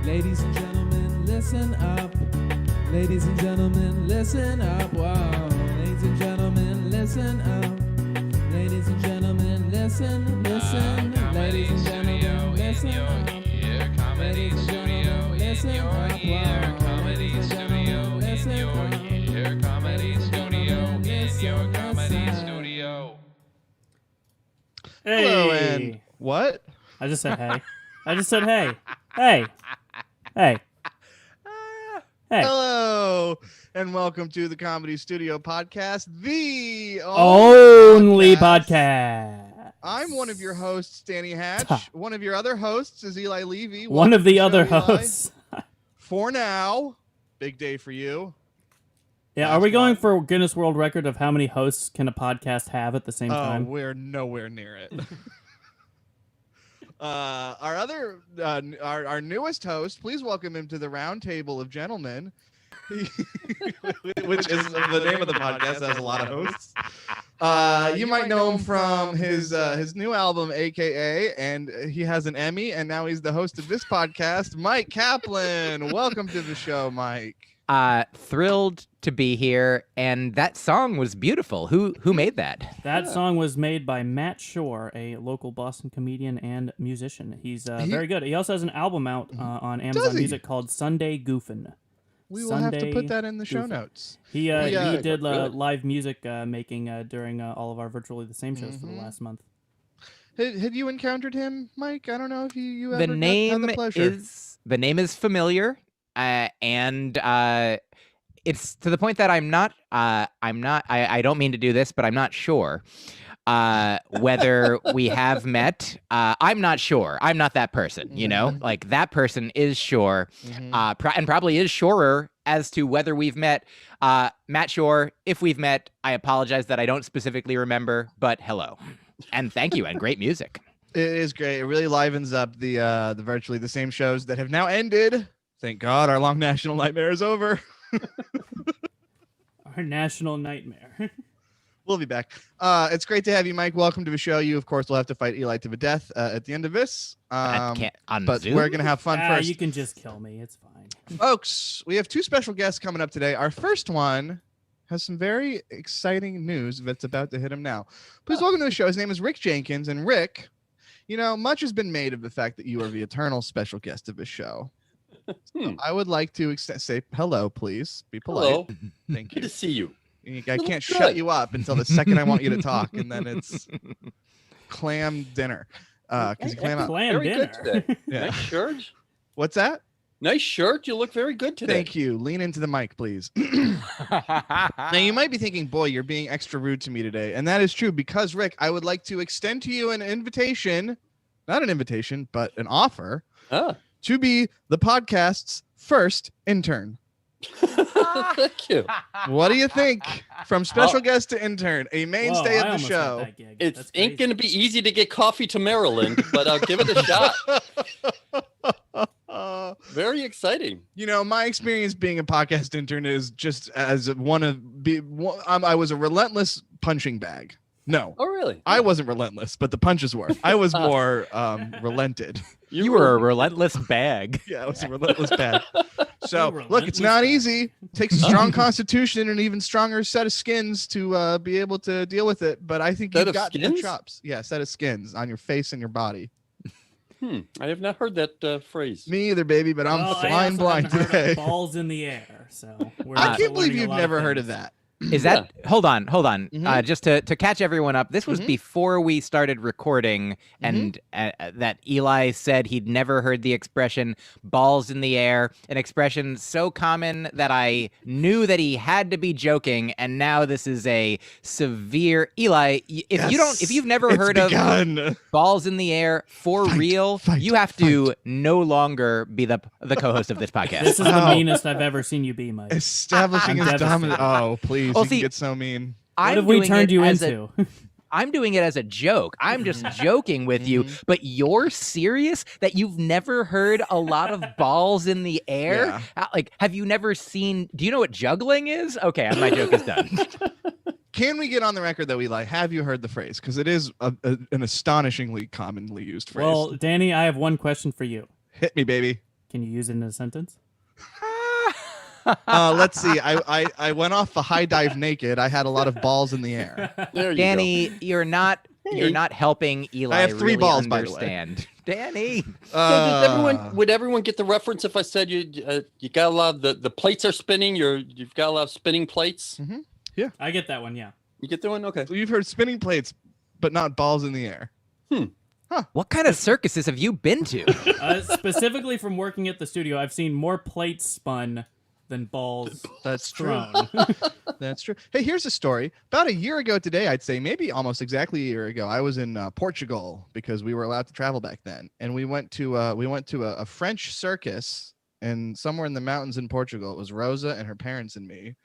Ladies and gentlemen, listen up. Ladies and gentlemen, listen up. Wow. Ladies and gentlemen, listen up. Ladies and gentlemen, listen. Ladies and gentlemen, listen up. Comedy studio in your ear. Comedy studio in your ear. Comedy studio in your comedy studio. Hey. Hello, and what? I just said hey. I just said hey. Hey. Hey. Hey. Hello, and welcome to the Comedy Studio Podcast, the Only podcast. I'm one of your hosts, Danny Hatch. One of your other hosts is Eli Levy. One of the Welcome to other show, Eli. hosts. For now, big day for you. Yeah, are we going for Guinness World Record of how many hosts can a podcast have at the same time? We're nowhere near it. Our newest host, please welcome him to the round table of gentlemen. Which is the name of the podcast. Has a lot of hosts. You might know him from his new album, AKA, and he has an Emmy, and now he's the host of this podcast, Mike Kaplan. Welcome to the show, Mike. Thrilled to be here, and that song was beautiful. Who made that? That song was made by Matt Shore, a local Boston comedian and musician. He's very good. He also has an album out on Amazon Music called Sunday Goofin'. We will have to put that in the show notes. He did live music making during all of our Virtually the Same shows for the last month. Had you encountered him, Mike? I don't know if you ever The had name the pleasure. is familiar, and it's to the point that I don't mean to do this, but I'm not sure whether we have met. I'm not sure. I'm not that person, you know? Like, that person is sure, and probably is surer as to whether we've met. Matt Shore, if we've met, I apologize that I don't specifically remember, but hello. And thank you, and great music. It is great. It really livens up the Virtually the Same shows that have now ended. Thank God our long national nightmare is over. Our national nightmare. We'll be back. It's great to have you, Mike. Welcome to the show. You, of course, will have to fight Eli to the death at the end of this. But Zoom? we're going to have fun first. You can just kill me. It's fine. Folks, we have two special guests coming up today. Our first one has some very exciting news that's about to hit him now. Please welcome to the show. His name is Rick Jenkins. And Rick, you know, much has been made of the fact that you are the eternal special guest of this show. So I would like to say hello, please. Be polite. Hello. Thank you. Good to see you. I can't shut you up until the second I want you to talk, and then it's clam dinner. Because you clam out. Clam Very dinner. good today. Yeah. Nice shirt. What's that? Nice shirt. You look very good today. Thank you. Lean into the mic, please. Now, you might be thinking, boy, you're being extra rude to me today. And that is true because, Rick, I would like to extend to you an invitation, not an invitation, but an offer to be the podcast's first intern. Thank you. What do you think? From special guest to intern, a mainstay Whoa, I of the almost got show. that gig. It That's ain't crazy. going to be easy to get coffee to Maryland, but I'll give it a shot. Very exciting. You know, my experience being a podcast intern is just as I was a relentless punching bag. No, Oh, really? I wasn't relentless, but the punches were. I was more relented. You were a relentless bag. Yeah, I was a relentless bag. So, You're look, it's relentless not bag. easy. It takes a strong constitution and an even stronger set of skins to be able to deal with it. But I think Set you've of got the skins? chops. Yeah, set of skins on your face and your body. I have not heard that phrase. Me either, baby, but I'm Well, I flying also blind haven't heard of today. Balls in the air. So we're I also can't believe learning a you've lot never heard of things. that. Is that hold on Mhm. just to catch everyone up, this was before we started recording, and that Eli said he'd never heard the expression balls in the air, an expression so common that I knew that he had to be joking, and now this is a severe Eli, if you've never heard of balls in the air for real, you have to no longer be the co-host of this podcast. This is the meanest I've ever seen you be, Mike. Establishing I'm his dominance. devastated. Oh, please. Well, You see, can get so mean. What have we turned you into? I'm doing it as a joke. I'm just joking with you, but you're serious that you've never heard a lot of balls in the air? Yeah. Like, have you never seen, do you know what juggling is? Okay, my joke is done. Can we get on the record that we have you heard the phrase? Because it is an astonishingly commonly used phrase. Well, Danny, I have one question for you. Hit me, baby. Can you use it in a sentence? Let's see. I went off the high dive naked. I had a lot of balls in the air. There you Danny, you're not helping Eli I have 3 really balls, by the way. understand. Danny. Would everyone get the reference if I said you got a lot of the plates are spinning? You've got a lot of spinning plates. Mm-hmm. I get that one. Yeah. You get the one? Okay. So you've heard spinning plates, but not balls in the air. What kind of circuses have you been to? Specifically from working at the studio, I've seen more plates spun than balls That's true. thrown. That's true. Hey, here's a story. About a year ago today, I'd say maybe almost exactly a year ago, I was in Portugal because we were allowed to travel back then, and we went to a French circus, and somewhere in the mountains in Portugal. It was Rosa and her parents and me.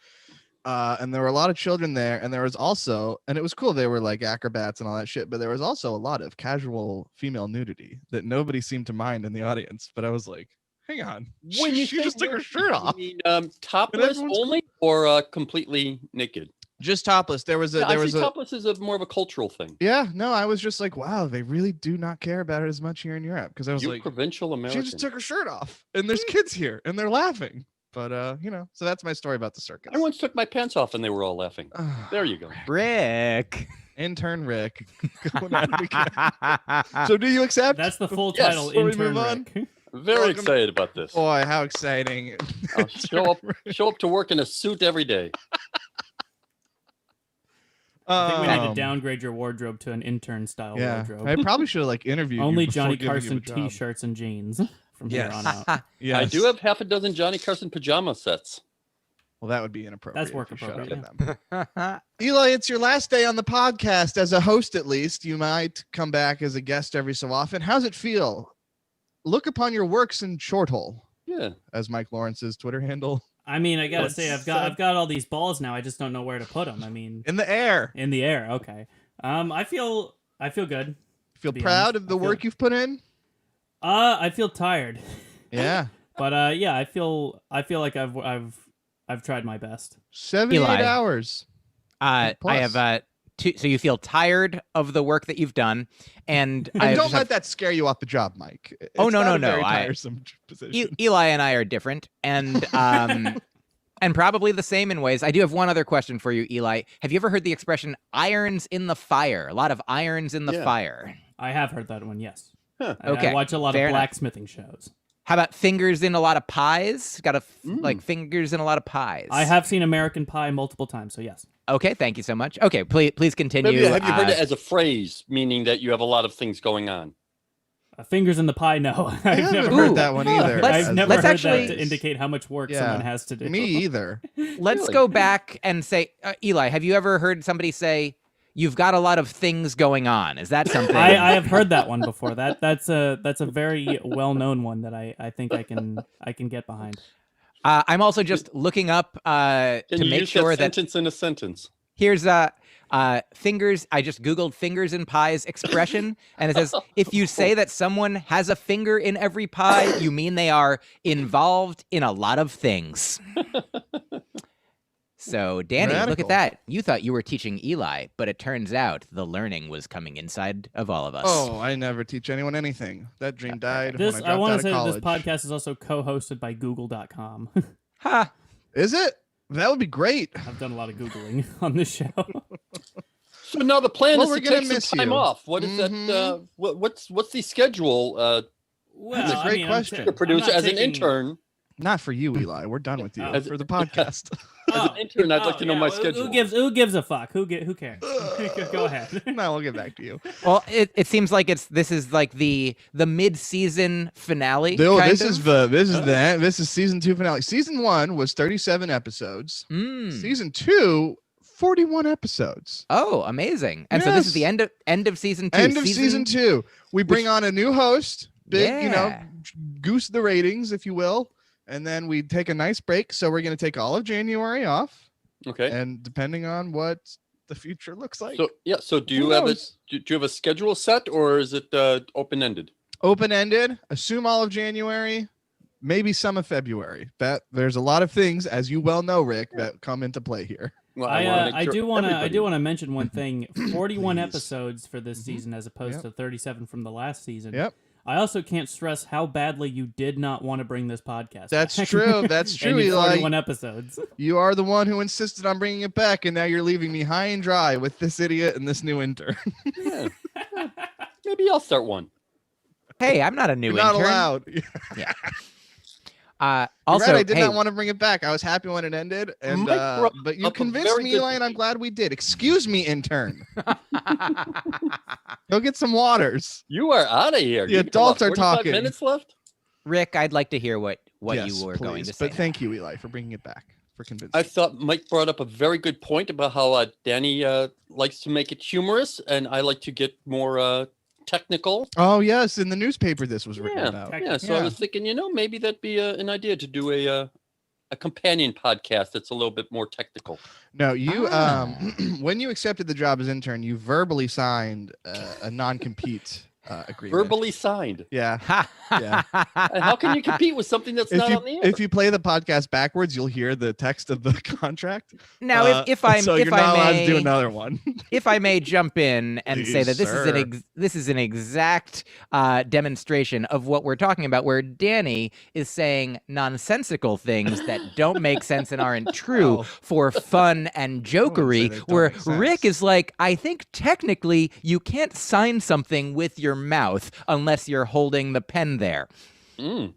And there were a lot of children there, and there was also, and it was cool, they were like acrobats and all that shit, but there was also a lot of casual female nudity that nobody seemed to mind in the audience. But I was like, hang on, When you she say just took her nudity, shirt off. You mean topless everyone's only or completely naked? Just topless. There was a Topless is more of a cultural thing. yeah, no, I was just like, wow, they really do not care about it as much here in Europe, because I was You like, provincial American. she just took her shirt off, and there's kids here, and they're laughing. But so that's my story about the circus. I once took my pants off and they were all laughing. There you go. Rick. Intern Rick. Going at it again. So do you accept? That's the full Yes. title. Before we Intern move on. Rick. Very Welcome- excited about this. Boy, how exciting. I'll show up to work in a suit every day. I think we need to Um, downgrade your wardrobe to an intern style wardrobe. I probably should have like interviewed Only you before Johnny giving you Carson a job. t-shirts and jeans from Yes. here on out. Yes. I do have half a dozen Johnny Carson pajama sets. Well, that would be inappropriate. That's work if you showed appropriate, up in them. Eli, it's your last day on the podcast as a host. At least you might come back as a guest every so often. How's it feel? Look upon your works in shorthole, Yeah. as Mike Lawrence's Twitter handle. I mean, I gotta What's say, I've got all these balls now. I just don't know where to put them. I mean, In the air. in the air. Okay. I feel good. Feel be proud honest. of the I feel- work you've put in? I feel tired, Yeah. but yeah, I feel like I've tried my best. 78 Eli. hours. I Plus. have two. So you feel tired of the work that you've done, and I And don't just let have- that scare you off the job, Mike. It's Oh, no, not no, a no, very I- tiresome position. Eli and I are different, and and probably the same in ways. I do have one other question for you, Eli. Have you ever heard the expression "irons in the fire"? A lot of irons in the Yeah. fire. I have heard that one. Yes. Huh. I Okay, watch a lot fair of enough. blacksmithing shows. How about fingers in a lot of pies? Got like fingers in a lot of pies. I have seen American Pie multiple times, so yes. Okay, thank you so much. Okay, please continue. Have you heard it as a phrase, meaning that you have a lot of things going on? Fingers in the pie, no. I I've haven't never heard Ooh. that one either. Let's- I've never let's heard actually- that to indicate how much work Yeah. someone has to do. Me either. Let's Really? go back and say, Eli, have you ever heard somebody say, "You've got a lot of things going on"? Is that something? I have heard that one before. That's a very well known one that I think I can get behind. I'm also just looking up Can to you make use sure that that sentence in a sentence? here's fingers. I just Googled fingers in pies expression, and it says if you say that someone has a finger in every pie, you mean they are involved in a lot of things. So, Danny, look Radical. at that. You thought you were teaching Eli, but it turns out the learning was coming inside of all of us. Oh, I never teach anyone anything. That dream died This when I I dropped want out to say of that college. this podcast is also co-hosted by Google.com. Ha! Is it? That would be great. I've done a lot of googling on this show. So now the plan Well, is we're to gonna take miss some time you. off. What is that? Mhm. What's the schedule? Well, That's a I great mean, question. The producer, as an intern, Not for you, Eli. We're done with you Oh. for the podcast. as an intern, I'd like to know my schedule. Who gives a fuck? Who cares? Go ahead. No, we'll get back to you. Well, it seems like this is like the mid-season finale. No, kind this of. is season 2 finale. Season 1 was 37 episodes. Mm. Season 2, 41 episodes. Oh, amazing! And so this is the Yes. end of season 2. End of season 2. We bring on a new host. Big, Yeah. goose the ratings, if you will. And then we take a nice break. So we're going to take all of January off. Okay. And depending on what the future looks like. So yeah. So do Who you have knows? do you have a schedule set, or is it open ended? Open-ended, assume all of January, maybe some of February. That there's a lot of things, as you well know, Rick, that come into play here. Well, I do want everybody- to mention one thing. 41 Please. episodes for this season as opposed Yep. to 37 from the last season. Yep. I also can't stress how badly you did not want to bring this podcast That's back. true. That's true. And Eli. 41 episodes. You are the one who insisted on bringing it back, and now you're leaving me high and dry with this idiot and this new intern. Yeah. Maybe I'll start one. Hey, I'm not a new You're not intern. allowed. Yeah. You're Also, right, I did hey, not want to bring it back. I was happy when it ended, and Mike brought but you up a convinced very me, good Eli, and I'm point. glad we did. Excuse me, intern. Go get some waters. You are out of here. The You got, adults are 45 talking. minutes left? Rick, I'd like to hear what Yes, you were going please. to say. But thank you, Eli, for bringing it back, for convincing. I thought Mike brought up a very good point about how Danny likes to make it humorous, and I like to get more technical. Oh yes, in the newspaper this was written about. Yeah, so I was thinking, maybe that'd be an idea to do a companion podcast that's a little bit more technical. No, you when you accepted the job as intern, you verbally signed a non-compete agreement. Verbally signed. Yeah. Yeah. And how can you compete with something that's not on the air? If you play the podcast backwards, you'll hear the text of the contract. Now, if I'm so if you're not I allowed may to do another one. if I may jump in and say that Please, this is an exact demonstration of what we're talking about, where Danny is saying nonsensical things that don't make sense and aren't true Oh. for fun and jokery, they don't where make sense. Rick is like, I think technically you can't sign something with your mouth unless you're holding the pen there. Mm.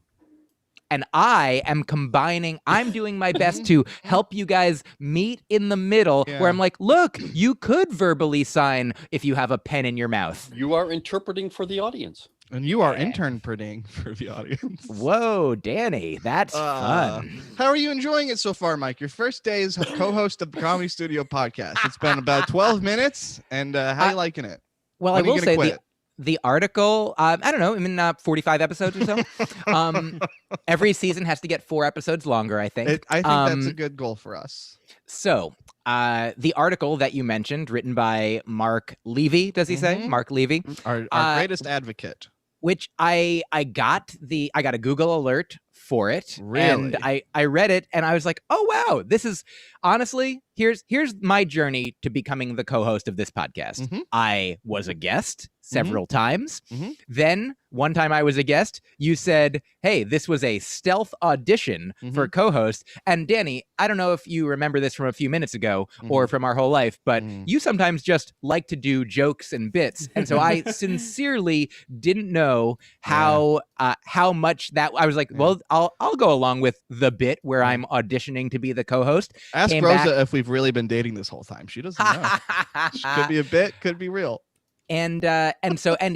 And I am combining, I'm doing my best to help you guys meet in the middle, Yeah. where I'm like, look, you could verbally sign if you have a pen in your mouth. You are interpreting for the audience. And you are intern-perding for the audience. Whoa, Danny, that's fun. How are you enjoying it so far, Mike? Your first day as co-host of the Comedy Studio podcast. It's been about 12 minutes, and how you liking it? Well, When I are you will gonna say quit? the article, I don't know, I'm in 45 episodes or so. Every season has to get 4 episodes longer, I think. I think that's a good goal for us. So, the article that you mentioned, written by Mark Levy, does he say? Mhm. Mark Levy, Our greatest advocate. which I got a Google alert for it. Really? And I read it and I was like, oh wow, this is honestly, here's my journey to becoming the co-host of this podcast. Mhm. I was a guest several times. Mhm. Then one time I was a guest, you said, hey, this was a stealth audition for co-host. And Danny, I don't know if you remember this from a few minutes ago or from our whole life, but you sometimes just like to do jokes and bits. And so I sincerely didn't know how much that I was like, well, I'll go along with the bit where I'm auditioning to be the co-host. Ask Came Rosa back- if we've really been dating this whole time. She doesn't know. Could be a bit, could be real. And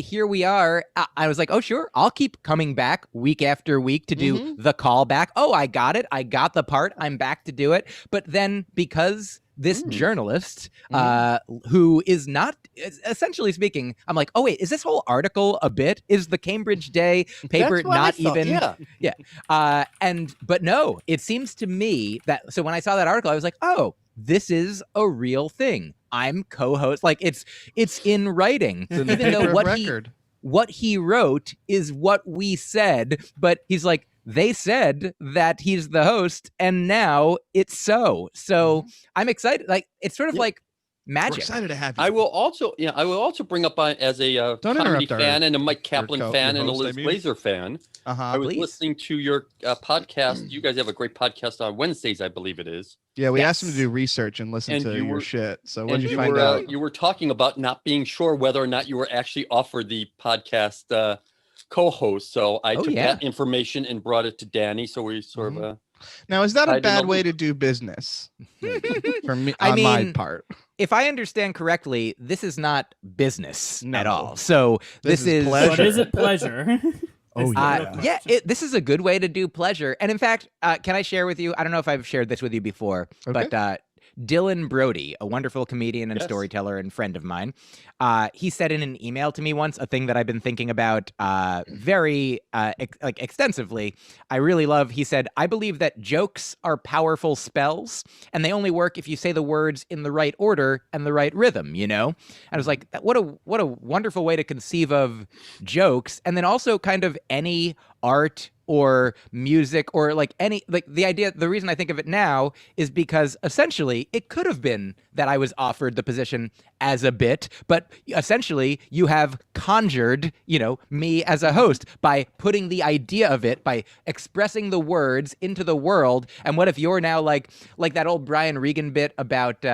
here we are. I was like, oh, sure. I'll keep coming back week after week to do the callback. Oh, I got it. I got the part. I'm back to do it. But then because this journalist, who is not, essentially speaking, I'm like, oh, wait, is this whole article a bit? Is the Cambridge Day paper That's what I not thought, even? yeah. But no, it seems to me that, so when I saw that article, I was like, oh, this is a real thing. I'm co-host. Like it's in writing, It's in the even though paper of what record. what he wrote is what we said, but he's like, they said that he's the host and now it's so. So I'm excited. Like, it's sort of like We're magic. excited to have you. I will also bring up as a Don't comedy interrupt our- fan and a Mike Kaplan fan your and a host, I Liz mean. Glazer fan. I was Please. listening to your podcast. You guys have a great podcast on Wednesdays, I believe it is. Yeah, we asked him Yes. to do research and listen And to you your were- shit. So what And did you you find were out? you were talking about not being sure whether or not you were actually offered the podcast co-host. So I took yeah. that information and brought it to Danny. So we sort of Now, is that a I didn't bad know- way to do business? For me, I on my mean, part. If I understand correctly, this is not business No. at all. So This is But pleasure. is it pleasure? Oh, It's the real this is a good way to do pleasure. And in fact, can I share with you? I don't know if I've shared this with you before, Okay. but Dylan Brody, a wonderful comedian and Yes. storyteller and friend of mine, he said in an email to me once a thing that I've been thinking about very extensively. I really love. He said, "I believe that jokes are powerful spells, and they only work if you say the words in the right order and the right rhythm." You know, and I was like, "What a wonderful way to conceive of jokes," and then also kind of any art or music or like any, like the reason I think of it now is because essentially it could have been that I was offered the position as a bit, but essentially you have conjured, me as a host by putting the idea of it, by expressing the words into the world. And what if you're now like that old Brian Regan bit about,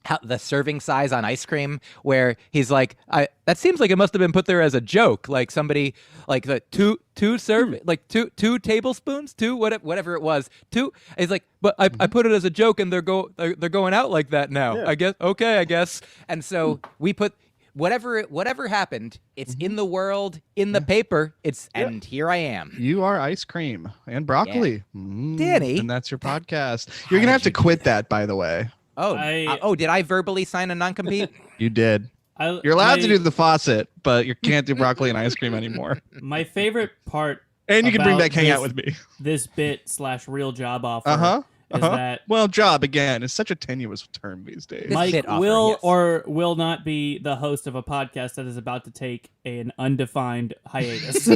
how the serving size on ice cream, where he's like, that seems like it must have been put there as a joke. Like somebody, like the two tablespoons, whatever it was, two. He's like, but I put it as a joke, and they're going out like that now. Yeah. I guess. And so we put whatever happened. It's in the world, in the paper. And here I am. You are ice cream and broccoli, Danny, and that's your podcast. You're gonna have to quit that, by the way. Oh, did I verbally sign a non-compete? You did. You're allowed to do the faucet, but you can't do broccoli and ice cream anymore. My favorite part, and you can bring back hang out with me. This bit / real job offer is that job again is such a tenuous term these days. Mike will or will not be the host of a podcast that is about to take an undefined hiatus.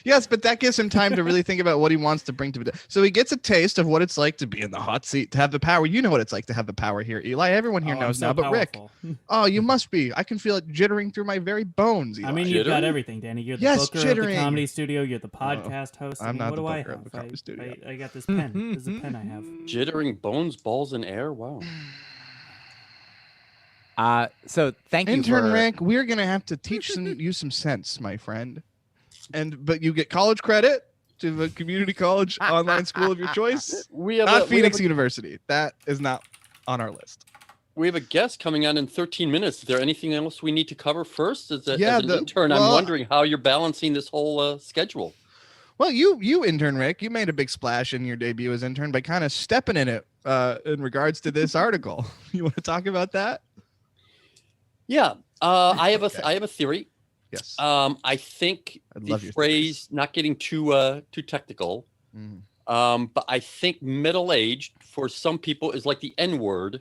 Yes, but that gives him time to really think about what he wants to bring to it. So he gets a taste of what it's like to be in the hot seat, to have the power. You know what it's like to have the power here, Eli. Everyone here knows now, but powerful. Rick, you must be. I can feel it jittering through my very bones, Eli. I mean, you've got everything, Danny. You're the booker of the comedy studio. You're the podcast host. I'm not the what booker do I of the have? comedy studio. I got this pen. This is a pen I have. Jittering bones, balls in air. Wow. So thank you, Intern Rick. We're gonna have to teach you some sense, my friend. But you get college credit to the community college online school of your choice. Not Phoenix University. That is not on our list. We have a guest coming on in 13 minutes. Is there anything else we need to cover first? As an intern, I'm wondering how you're balancing this whole schedule. Well, you intern Rick, you made a big splash in your debut as intern by kind of stepping in it in regards to this article. You want to talk about that? Yeah, I have a theory. Yes. I think the phrase, not getting too technical, but I think middle-aged for some people is like the N-word.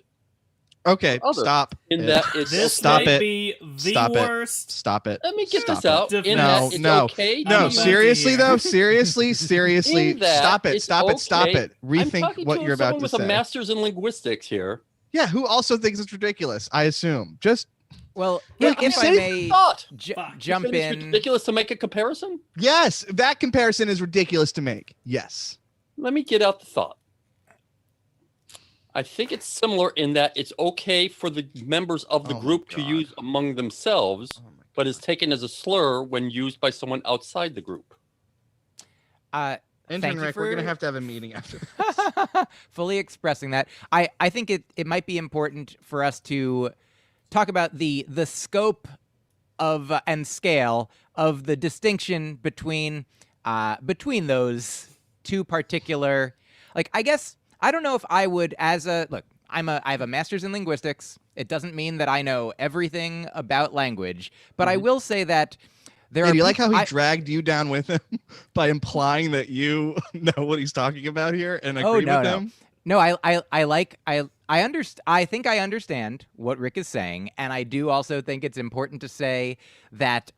Okay, stop. In that it's this stop may it. be the Stop worst. Stop it. Let me get Stop this out. it. In that it's okay. No, seriously though, seriously. In that Stop it. it's Stop it. Stop okay. it. Rethink what you're about to say. With a master's in linguistics here. Yeah, who also thinks it's ridiculous, I assume. Just if I may jump in. It's ridiculous to make a comparison? Yes, that comparison is ridiculous to make. Yes. Let me get out the thought. I think it's similar in that it's okay for the members of the group to use among themselves, but is taken as a slur when used by someone outside the group. Intern Rick, we're going to have a meeting after this. Fully expressing that. I think it might be important for us to talk about the scope of and scale of the distinction between those two particular, like, I guess I don't know if I would I have a master's in linguistics. It doesn't mean that I know everything about language, but I will say that there are. Do you like how he dragged you down with him by implying that you know what he's talking about here and agree with him? No, I think I understand what Rick is saying, and I do also think it's important to say that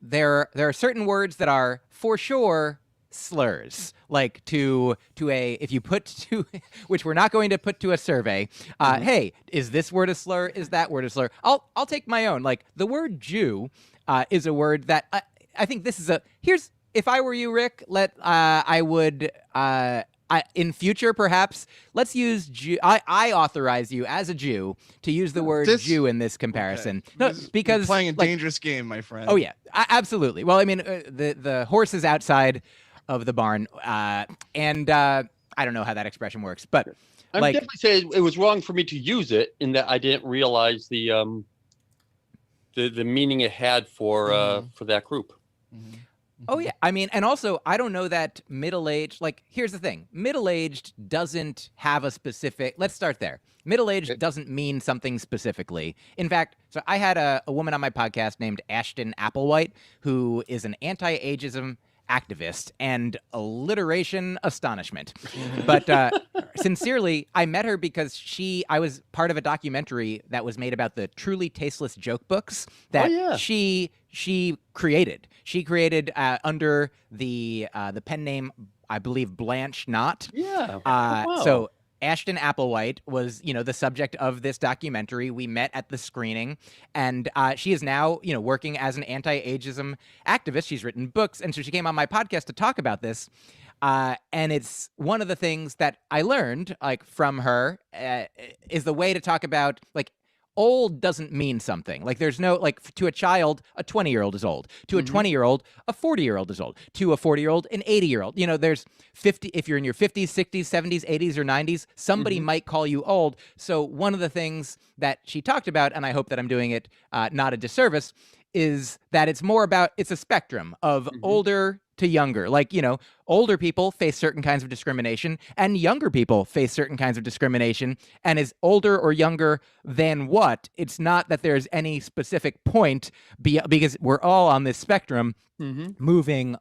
there are certain words that are for sure slurs, like if you put to, which we're not going to put to a survey. Hey, is this word a slur? Is that word a slur? I'll take my own. Like the word Jew is a word that I think this is if I were you, Rick, I would. In future, perhaps, let's use Jew. I authorize you as a Jew to use the word Jew in this comparison. Okay. Because you're playing a dangerous game, my friend. Oh, yeah, absolutely. Well, I mean, the horse is outside of the barn, and I don't know how that expression works, but I'm definitely saying it was wrong for me to use it in that I didn't realize the meaning it had for that group. Mm-hmm. Oh, yeah. I mean, and also, I don't know that middle-aged, like, here's the thing. Middle-aged doesn't have a specific, let's start there. Middle-aged doesn't mean something specifically. In fact, so I had a woman on my podcast named Ashton Applewhite, who is an anti-ageism activist and alliteration astonishment. But sincerely, I met her because I was part of a documentary that was made about the truly tasteless joke books that yeah. she created. She created under the pen name, I believe, Blanche Knott. Yeah. Wow. So Ashton Applewhite was, the subject of this documentary. We met at the screening, and she is now, working as an anti-ageism activist. She's written books, and so she came on my podcast to talk about this. And it's one of the things that I learned, like, from her, is the way to talk about, like, old doesn't mean something. Like, there's no, like, to a child, a 20-year-old is old. To a 20-year-old, a 40-year-old is old. To a 40-year-old, an 80-year-old. There's 50, if you're in your 50s, 60s, 70s, 80s, or 90s, somebody might call you old. So one of the things that she talked about, and I hope that I'm doing it not a disservice, is that it's more about, it's a spectrum of older to younger. Like, older people face certain kinds of discrimination and younger people face certain kinds of discrimination. And is older or younger than what? It's not that there's any specific point because we're all on this spectrum moving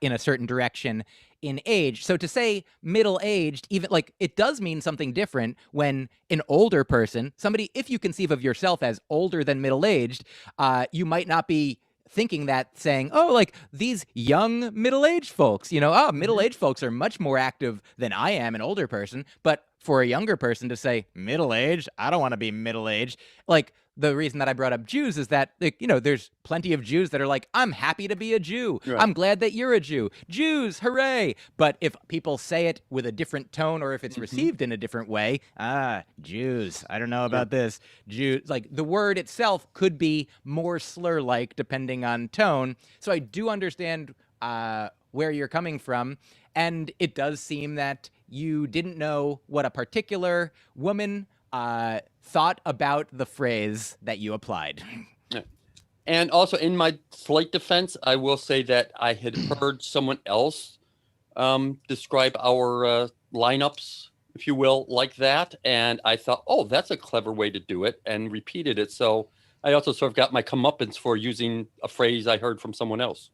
in a certain direction in age. So to say middle-aged, even, like, it does mean something different when an older person, somebody, if you conceive of yourself as older than middle-aged, you might not be thinking that, saying, oh, like, these young middle-aged folks, middle-aged folks are much more active than I am, an older person. But for a younger person to say middle-aged, I don't want to be middle-aged. Like, the reason that I brought up Jews is that, like, there's plenty of Jews that are like, I'm happy to be a Jew. Right. I'm glad that you're a Jew. Jews, hooray. But if people say it with a different tone, or if it's received in a different way, Jews, I don't know about this. Jews, like, the word itself could be more slur-like depending on tone. So I do understand where you're coming from. And it does seem that you didn't know what a particular woman thought about the phrase that you applied. And also, in my slight defense, I will say that I had heard someone else describe our lineups, if you will, like that. And I thought, oh, that's a clever way to do it, and repeated it. So I also sort of got my comeuppance for using a phrase I heard from someone else.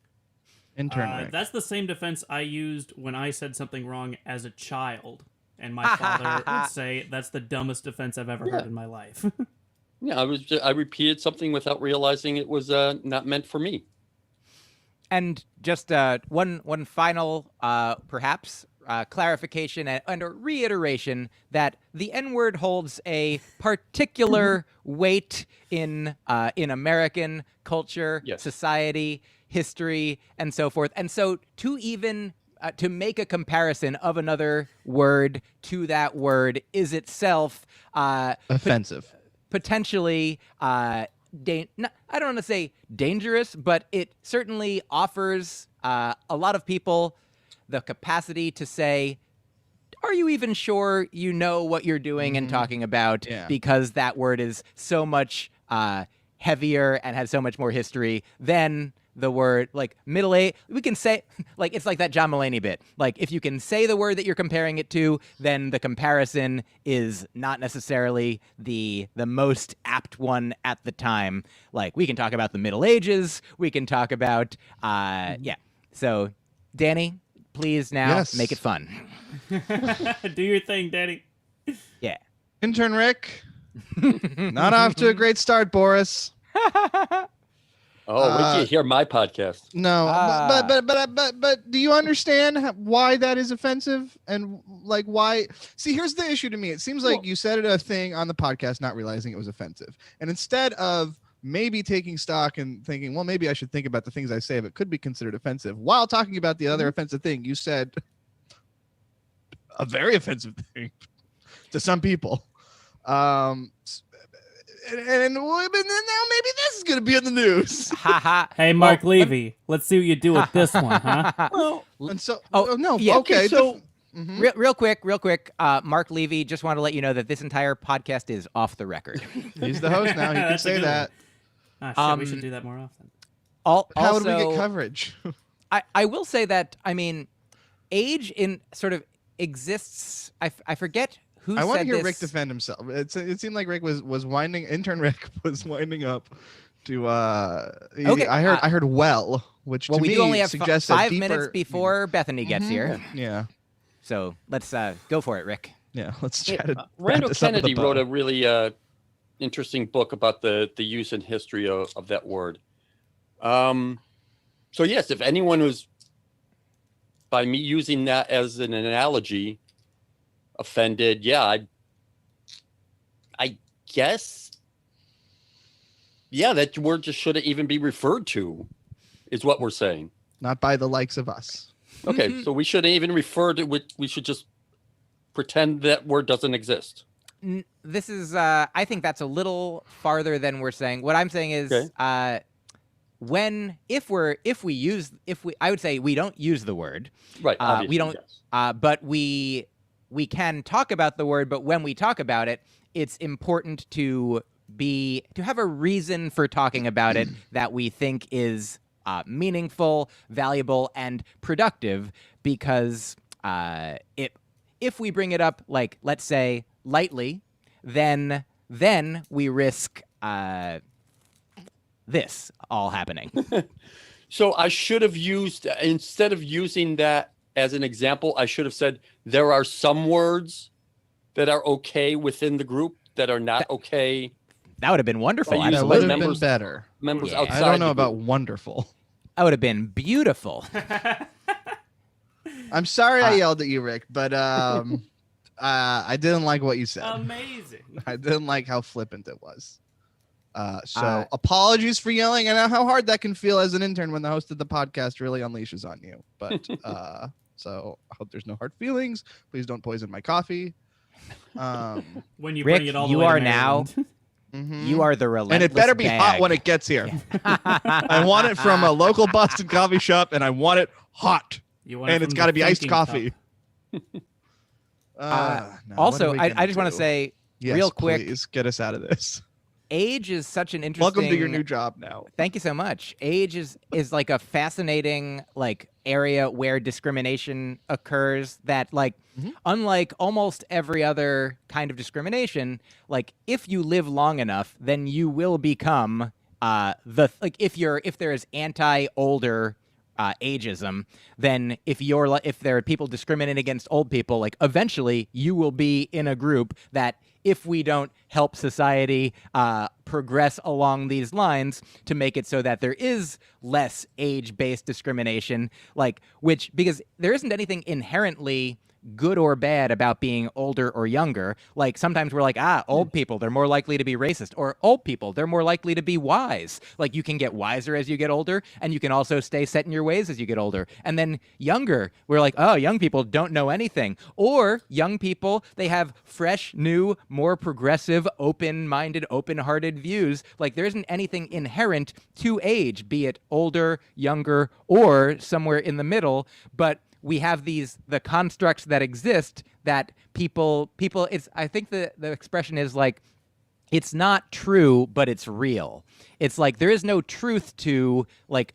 That's the same defense I used when I said something wrong as a child. And my father would say, that's the dumbest defense I've ever heard in my life. Yeah, I repeated something without realizing it was not meant for me. And just one final, perhaps, clarification and a reiteration that the N-word holds a particular weight in American culture, society, history, and so forth. And so to even to make a comparison of another word to that word is itself offensive. Potentially, I don't want to say dangerous, but it certainly offers a lot of people the capacity to say, are you even sure you know what you're doing and talking about? Yeah. Because that word is so much heavier and has so much more history than the word, like, middle-aged. We can say, like, it's like that John Mulaney bit. Like, if you can say the word that you're comparing it to, then the comparison is not necessarily the most apt one at the time. Like, we can talk about the Middle Ages. We can talk about, So, Danny, please now make it fun. Do your thing, Danny. Yeah. Intern Rick, not off to a great start, Boris. Oh, wait till you hear my podcast. No, but do you understand why that is offensive, and, like, why? See, here's the issue to me. It seems like you said a thing on the podcast, not realizing it was offensive, and instead of maybe taking stock and thinking, well, maybe I should think about the things I say if it could be considered offensive, while talking about the other offensive thing, you said a very offensive thing to some people. And now maybe this is going to be in the news. Hey, Mark Levy, let's see what you do with this one, huh? And so, yeah, okay. So, real quick, Mark Levy, just want to let you know that this entire podcast is off the record. He's the host now. He can That's a say good that. Shit, we should do that more often. How would we get coverage? I will say that, I mean, age in sort of exists. I forget who said this. I want to hear Rick defend himself. It seemed like Rick was winding. Intern Rick was winding up to. Okay, I heard which to we me do only have suggests 5 a deeper, minutes before Bethany gets here. Yeah. So let's go for it, Rick. Yeah, let's try to. wrap Randall this up with a Kennedy wrote bow. a really interesting book about the use and history of that word. So yes, if anyone was, by me using that as an analogy, offended, yeah, I guess, yeah, that word just shouldn't even be referred to, is what we're saying. Not by the likes of us. Okay, so we shouldn't even refer to it. We should just pretend that word doesn't exist. This is, I think that's a little farther than we're saying. What I'm saying is, Okay. I would say we don't use the word. Right. We obviously, don't, yes. but we can talk about the word, but when we talk about it, it's important to have a reason for talking about it that we think is meaningful, valuable, and productive, because if we bring it up, like, let's say, lightly, then we risk this all happening. So I should have used, instead of using that as an example, I should have said there are some words that are okay within the group that are not okay. That would have been wonderful. That That Absolutely. would have been members- better. Members Yeah. outside. I don't know the about group. wonderful. That would have been beautiful. I'm sorry I yelled at you, Rick, but I didn't like what you said. Amazing. I didn't like how flippant it was. So apologies for yelling. I know how hard that can feel as an intern when the host of the podcast really unleashes on you. But so I hope there's no hard feelings. Please don't poison my coffee. When you Rick, bring it all the you way to are now- Maryland. Mhm. You are the relentless And it better be hot bag. when it gets here. I want it from a local Boston coffee shop, and I want it hot. You want it And it's from got to the be iced thinking coffee. cup. No, what Also, are we I gonna just want to do? say Yes, real quick, please get us out of this. age is such an interesting. Welcome to your new job now. Thank you so much. Age is like a fascinating area where discrimination occurs that unlike almost every other kind of discrimination, if you live long enough, then you will become if there is anti-older ageism, then if there are people discriminating against old people, eventually you will be in a group that, if we don't help society progress along these lines to make it so that there is less age-based discrimination, because there isn't anything inherently good or bad about being older or younger. Sometimes we're old people, they're more likely to be racist, or old people, they're more likely to be wise. You can get wiser as you get older, and you can also stay set in your ways as you get older. And then younger, we're young people don't know anything. Or young people, they have fresh, new, more progressive, open-minded, open-hearted views. There isn't anything inherent to age, be it older, younger, or somewhere in the middle, but we have the constructs that exist that people I think the expression is it's not true, but it's real. It's there is no truth to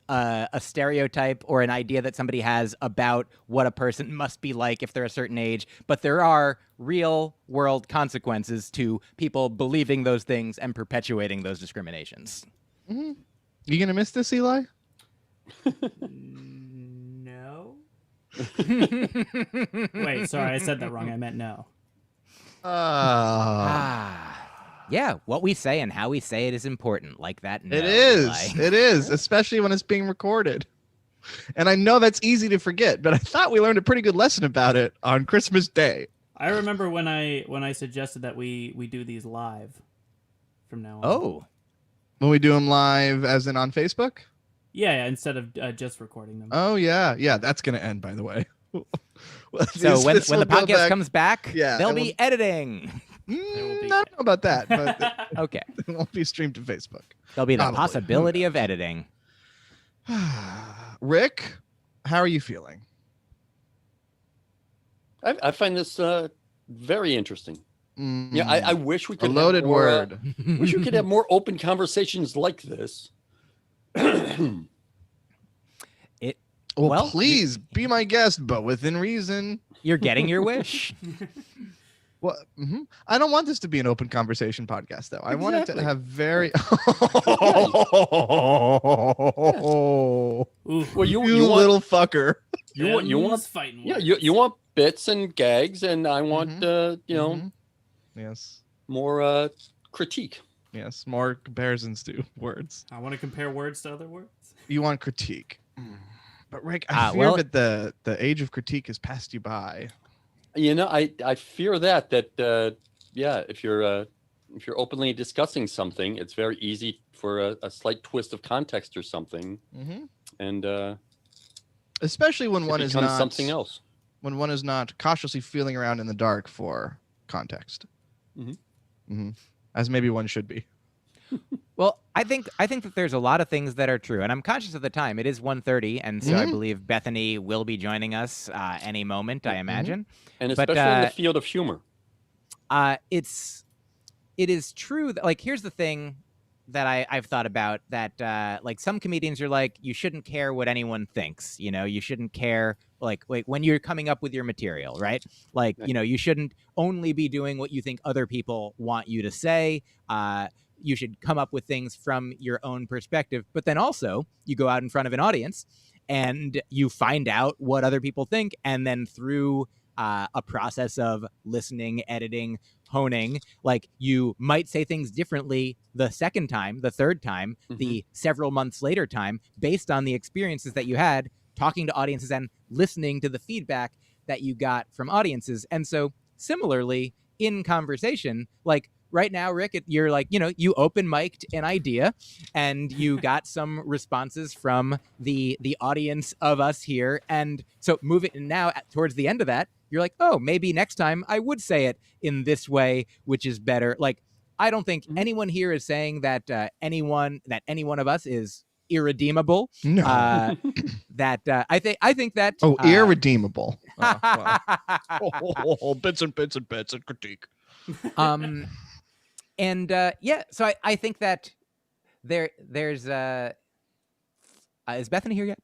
a stereotype or an idea that somebody has about what a person must be like if they're a certain age, but there are real world consequences to people believing those things and perpetuating those discriminations. Mm-hmm. You gonna miss this, Eli? No. Wait, sorry, I said that wrong. I meant no. Yeah, what we say and how we say it is important. Like that. No, It is. Eli. It is, especially when it's being recorded. And I know that's easy to forget, but I thought we learned a pretty good lesson about it on Christmas Day. I remember when I suggested that we do these live from now on. Oh. When we do them live, as in on Facebook? Yeah, instead of just recording them. Oh, yeah. Yeah, that's going to end, by the way. So when the will go podcast comes back, Yeah, they'll it be will- editing. will be- I don't know about that, but Okay. it won't be streamed to Facebook. There'll be the Probably. possibility of editing. Rick, how are you feeling? I find this very interesting. Yeah, I wish we a could loaded have more, word. Wish we could have more open conversations like this. Well, please be my guest, but within reason. You're getting your wish. Well, I don't want this to be an open conversation podcast, though. I want it to Exactly. have very. Ooh, Well, you you want little fucker. you want them's fighting yeah words. you want bits and gags, and I want Yes. more critique. Yes. More comparisons to words. I want to compare words to other words. You want critique. But Rick, I fear that the age of critique has passed you by. I fear that if you're openly discussing something, it's very easy for a slight twist of context or something, and especially when one is not something else. When one is not cautiously feeling around in the dark for context, as maybe one should be. Well, I think that there's a lot of things that are true, and I'm conscious of the time. It is 1:30, and so I believe Bethany will be joining us any moment, I imagine. And especially in the field of humor. It is true that, like, here's the thing that I've thought about, that like some comedians are like, you shouldn't care what anyone thinks, you shouldn't care like when you're coming up with your material, right? Like, you shouldn't only be doing what you think other people want you to say. You should come up with things from your own perspective, but then also you go out in front of an audience and you find out what other people think, and then through a process of listening, editing, honing, like, you might say things differently the second time, the third time, the several months later time, based on the experiences that you had talking to audiences and listening to the feedback that you got from audiences. And so similarly in conversation, like right now, Rick, you're like, you open mic'd an idea and you got some responses from the audience of us here. And so moving now towards the end of that, you're like, oh, maybe next time I would say it in this way, which is better. Like, I don't think anyone here is saying that any one of us is irredeemable. No. I think that irredeemable. Bits and critique. So I think that there's is Bethany here yet?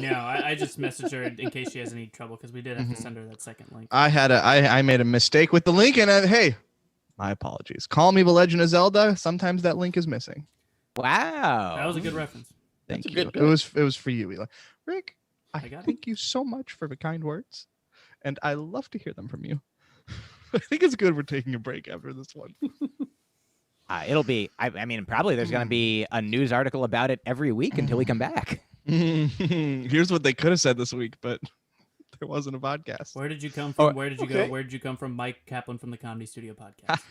No, I just messaged her in case she has any trouble, because we did have to send her that second link. I made a mistake with the link, and hey, my apologies. Call me The Legend of Zelda. Sometimes that link is missing. Wow, that was a good reference. Thank you. It was for you, Eli. Rick, I thank you so much for the kind words, and I love to hear them from you. I think it's good we're taking a break after this one. It'll be, I mean, probably there's going to be a news article about it every week until we come back. Here's what they could have said this week, but there wasn't a podcast. Where did you come from? Where did you go? Where did you come from? Mike Kaplan from the Comedy Studio Podcast.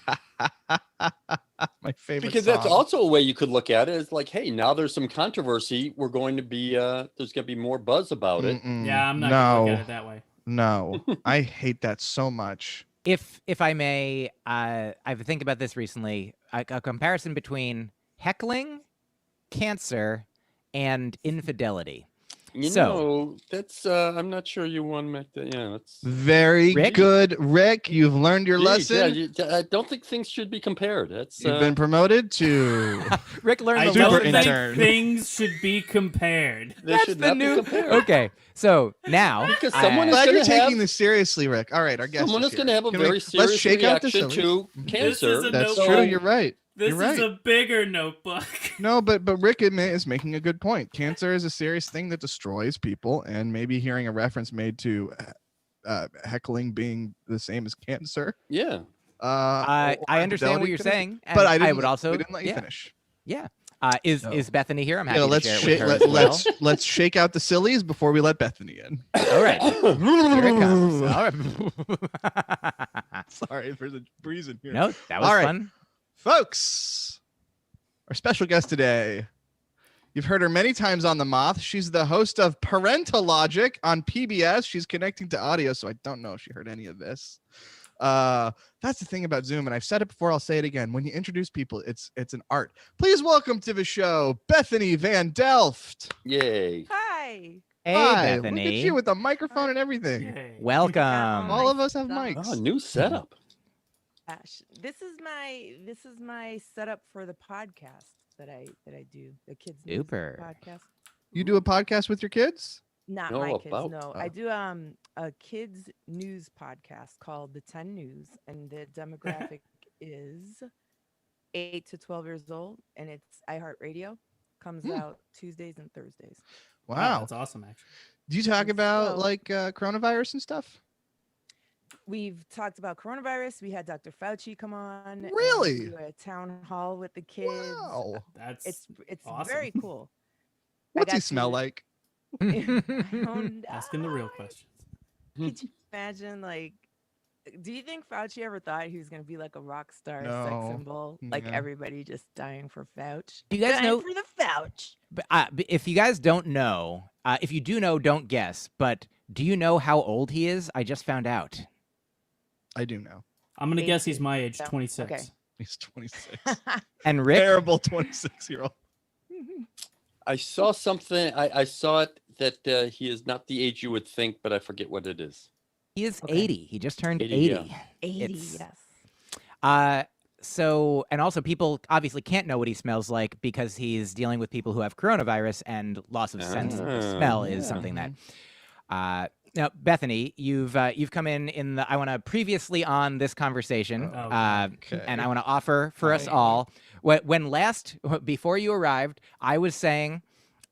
My favorite Because song. that's also a way you could look at it. It's like, hey, now there's some controversy. We're going to be, there's going to be more buzz about it. Yeah, I'm not going to look at it that way. No, I hate that so much. If I may, I've think about this recently. A comparison between heckling, cancer, and infidelity. That's I'm not sure you want to make that. Yeah, that's very good, Rick. You've learned your lesson. I don't think things should be compared. That's you've been promoted to Rick learned I the don't lesson. think things should be compared. That's the new. Okay, so now because someone is glad you're going to taking this seriously, Rick. All right, our guest. Someone is going to have a Can very serious let's shake out reaction to cancer. That's true. You're right. This You're right. is a bigger notebook. No, but Rick is making a good point. Cancer is a serious thing that destroys people, and maybe hearing a reference made to heckling being the same as cancer. Yeah. I understand what you're saying, but I would also. We didn't let you finish. Yeah. Is Bethany here? I'm happy to let's share it with her as well. let's shake out the sillies before we let Bethany in. All right. Here it comes. All right. Sorry for the breeze in here. No, that was fun. Folks, our special guest today. You've heard her many times on The Moth. She's the host of Parental Logic on PBS. She's connecting to audio, so I don't know if she heard any of this. That's the thing about Zoom, and I've said it before, I'll say it again. When you introduce people, it's an art. Please welcome to the show, Bethany Van Delft. Yay. Hi. Hey, Hi, Bethany. look at you with a microphone and everything. Yay. Welcome. All of us have mics. Oh, new setup. Gosh, this is my setup for the podcast that I do, the kids News Super. podcast. You do a podcast with your kids? Not No, my kids, about- no. I do a kids news podcast called The 10 News, and the demographic is 8 to 12 years old, and it's iHeartRadio. Comes out Tuesdays and Thursdays. Wow. That's awesome, actually. Do you talk about like coronavirus and stuff? we've talked about coronavirus. We had Dr. Fauci come on. and Really? do a town hall with the kids. Wow. That's It's awesome. very cool. What's he got smell to- like? I don't asking the real questions. Could you imagine, like, do you think Fauci ever thought he was going to be like a rock star sex No. symbol? Like Yeah. everybody just dying for Fauci. Do you guys Dying know? for the Fauci. But if you guys don't know, if you do know, don't guess. But do you know how old he is? I just found out. I do know. I'm gonna guess he's 18. my age, No. 26. Okay. He's 26. And Rick, Terrible 26-year-old. I saw something. I saw it that he is not the age you would think, but I forget what it is. he is Okay. 80. He just turned 80, 80. yeah. 80, It's- yes. So, and also people obviously can't know what he smells like because he's dealing with people who have coronavirus, and loss of sense of smell is Ah. something that. Now, Bethany, you've come in the. I want to previously on this conversation, Oh, Okay. and I want to offer for us Right. all. When last before you arrived, I was saying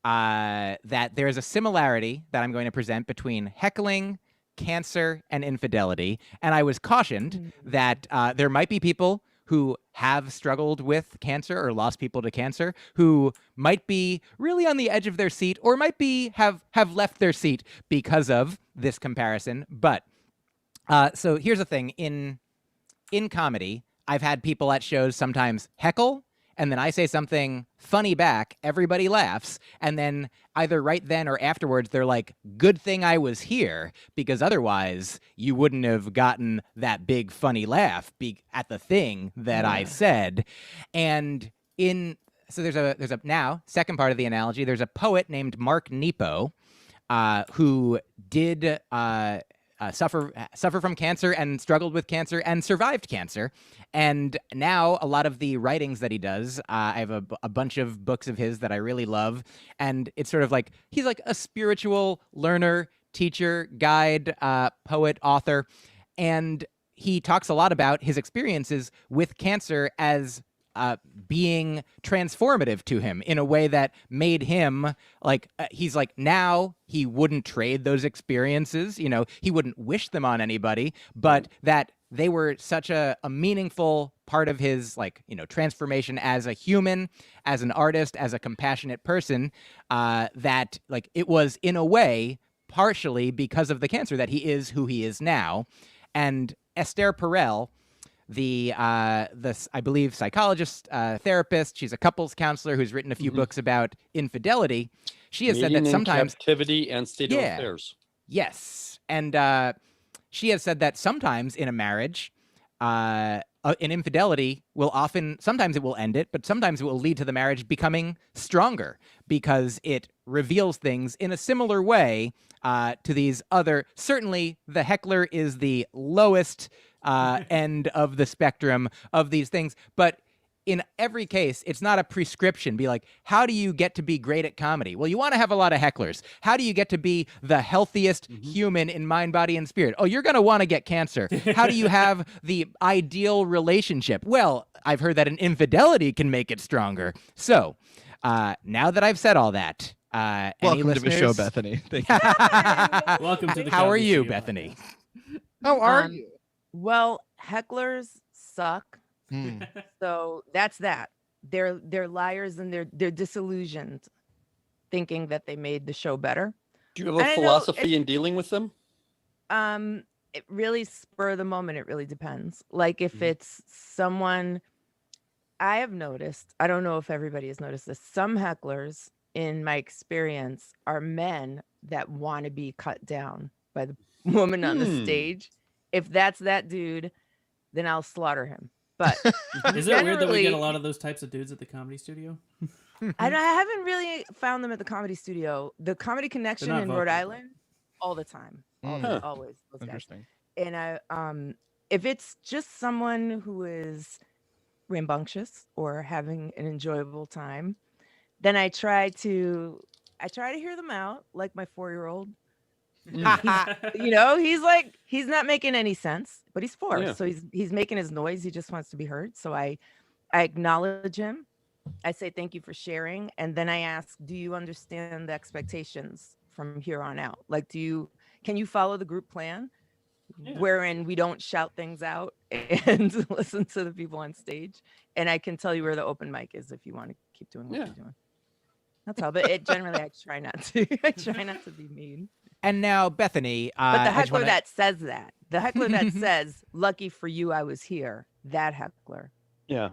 that there is a similarity that I'm going to present between heckling, cancer, and infidelity, and I was cautioned that there might be people who have struggled with cancer or lost people to cancer who might be really on the edge of their seat or might be have left their seat because of this comparison. But so here's the thing. In comedy, I've had people at shows sometimes heckle, and then I say something funny back, everybody laughs, and then either right then or afterwards they're like, good thing I was here, because otherwise you wouldn't have gotten that big funny laugh at the thing that I said. And so there's a now second part of the analogy. There's a poet named Mark Nepo who did suffer from cancer and struggled with cancer and survived cancer. And now a lot of the writings that he does, I have a bunch of books of his that I really love. And it's sort of like, he's like a spiritual learner, teacher, guide, poet, author. And he talks a lot about his experiences with cancer as being transformative to him in a way that made him like, he's like, now he wouldn't trade those experiences, he wouldn't wish them on anybody, but that they were such a meaningful part of his transformation as a human, as an artist, as a compassionate person, that like it was in a way partially because of the cancer that he is who he is now. And Esther Perel, the I believe psychologist, therapist, she's a couples counselor who's written a few books about infidelity. She has said Mating that in sometimes captivity and state of Yeah. affairs. yes, and she has said that sometimes in a marriage, an infidelity will sometimes it will end it, but sometimes it will lead to the marriage becoming stronger because it reveals things in a similar way to these other. Certainly, the heckler is the lowest end of the spectrum of these things, but in every case, it's not a prescription. Be like, how do you get to be great at comedy? Well, you want to have a lot of hecklers. How do you get to be the healthiest human in mind, body, and spirit? Oh, you're going to want to get cancer. How do you have the ideal relationship? Well, I've heard that an infidelity can make it stronger. So now that I've said all that, any Welcome to the show, listeners- Bethany. Thank you. Welcome to the How are Comedy you, Studio Bethany? How are Um, you? Well, hecklers suck. Hmm. So that's that. They're liars and they're disillusioned, thinking that they made the show better. Do you have I a don't know, philosophy in dealing with them? It really spur of the moment. It really depends. Like if it's someone I have noticed, I don't know if everybody has noticed this. Some hecklers, in my experience, are men that want to be cut down by the woman on the stage. If that's that dude, then I'll slaughter him. But Is it weird that we get a generally- lot of those types of dudes at the Comedy Studio? I haven't really found them at the Comedy Studio. The Comedy Connection not in vocal, Rhode but- Island, all the time, Huh. always. Those guys. Interesting. And if it's just someone who is rambunctious or having an enjoyable time, then I try to hear them out, like my 4-year-old. He's not making any sense, but he's 4, Yeah. so he's making his noise. He just wants to be heard. So I acknowledge him. I say thank you for sharing, and then I ask, do you understand the expectations from here on out? Like, can you follow the group plan? wherein we don't shout things out and listen to the people on stage. And I can tell you where the open mic is if you want to keep doing what you're doing. That's all. But it generally, I try not to. I try not to be mean. And now, Bethany. But the heckler that says that, the heckler that says, "Lucky for you, I was here," that heckler. Yeah.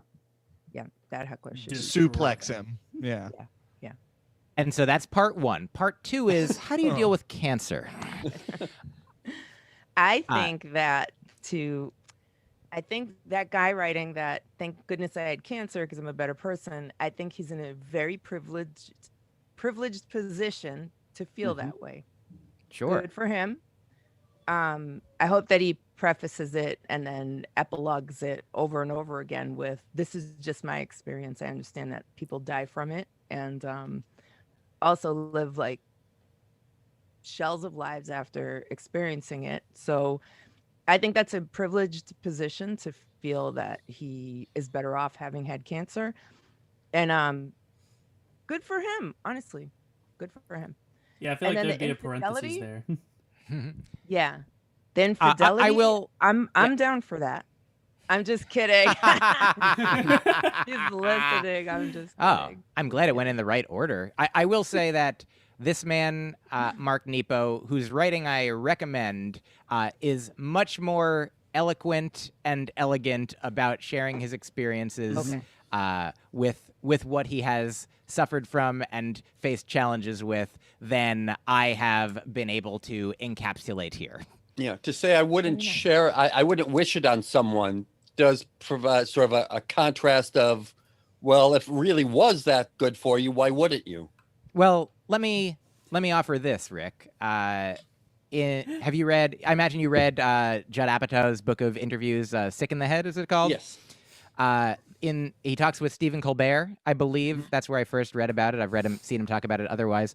Yeah, that heckler should suplex him. Yeah. Yeah. And so that's part one. Part two is, how do you deal with cancer? I think that guy writing that, thank goodness I had cancer because I'm a better person. I think he's in a very privileged position to feel that way. Sure. Good for him. I hope that he prefaces it and then epilogues it over and over again with, "This is just my experience. I understand that people die from it and also live like shells of lives after experiencing it." So I think that's a privileged position to feel that he is better off having had cancer. And good for him, honestly. Good for him. Yeah, I feel And like then there'd the be a parenthesis infidelity? there. Yeah. The infidelity. I will. I'm down for that. I'm just kidding. He's listening. I'm just kidding. I'm glad it went in the right order. I will say that this man, Mark Nepo, whose writing I recommend, is much more eloquent and elegant about sharing his experiences with what he has suffered from and faced challenges with than I have been able to encapsulate here. Yeah, to say I wouldn't share, I wouldn't wish it on someone does provide sort of a contrast of, well, if it really was that good for you, why wouldn't you? Well, let me offer this, Rick. Have you read? I imagine you read Judd Apatow's book of interviews, "Sick in the Head," is it called? Yes. He talks with Stephen Colbert. I believe that's where I first read about it. I've seen him talk about it otherwise.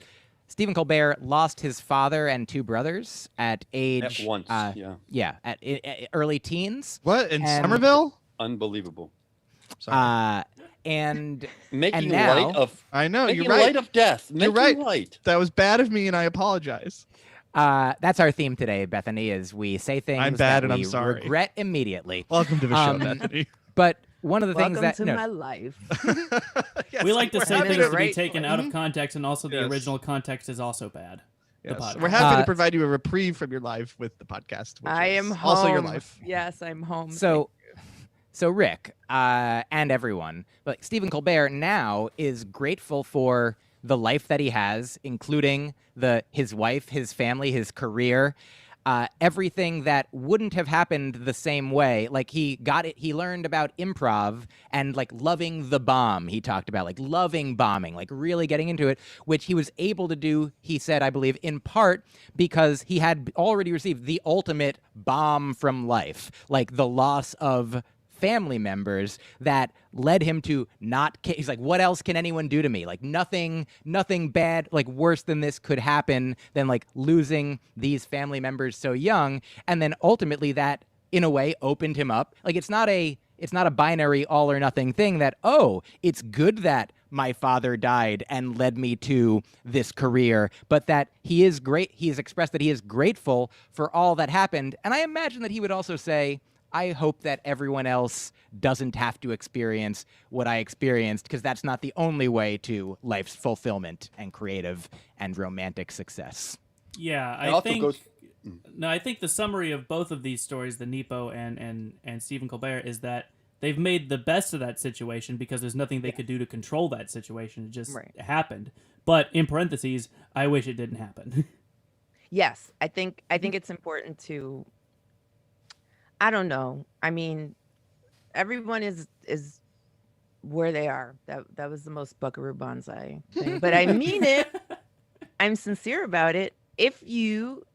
Stephen Colbert lost his father and two brothers at age At once, at early teens. What, in Somerville? Unbelievable. Sorry. And Making now, light of I know, making you're right. light of death. You're Making right. light. That was bad of me, and I apologize. That's our theme today, Bethany, is we say things I'm bad that and I'm we sorry. regret immediately. Welcome to the show, Bethany. But one of the things Welcome that to my life. Yes, We like to we're say happy things to be right taken out of context, and also the Yes. original context is also bad. The Yes. podcast. We're happy to provide you a reprieve from your life with the podcast. Which I is am home. also your life. Yes, I'm home. So Rick and everyone, like Stephen Colbert now is grateful for the life that he has, including his wife, his family, his career, everything that wouldn't have happened the same way. Like he learned about improv and like loving the bomb. He talked about like loving bombing, like really getting into it, which he was able to do, he said, I believe, in part because he had already received the ultimate bomb from life, like the loss of family members that led him to he's like, what else can anyone do to me? Like nothing bad, like worse than this could happen than like losing these family members so young. And then ultimately that in a way opened him up. Like it's not a binary all or nothing thing that, oh, it's good that my father died and led me to this career, but that he is great. He has expressed that he is grateful for all that happened. And I imagine that he would also say, I hope that everyone else doesn't have to experience what I experienced, because that's not the only way to life's fulfillment and creative and romantic success. Yeah, I think the summary of both of these stories, the Nepo and Stephen Colbert, is that they've made the best of that situation because there's nothing they could do to control that situation. It just happened. But in parentheses, I wish it didn't happen. Yes, I think it's important to, I don't know. I mean, everyone is where they are. That was the most Buckaroo Banzai thing. But I mean it. I'm sincere about it. If you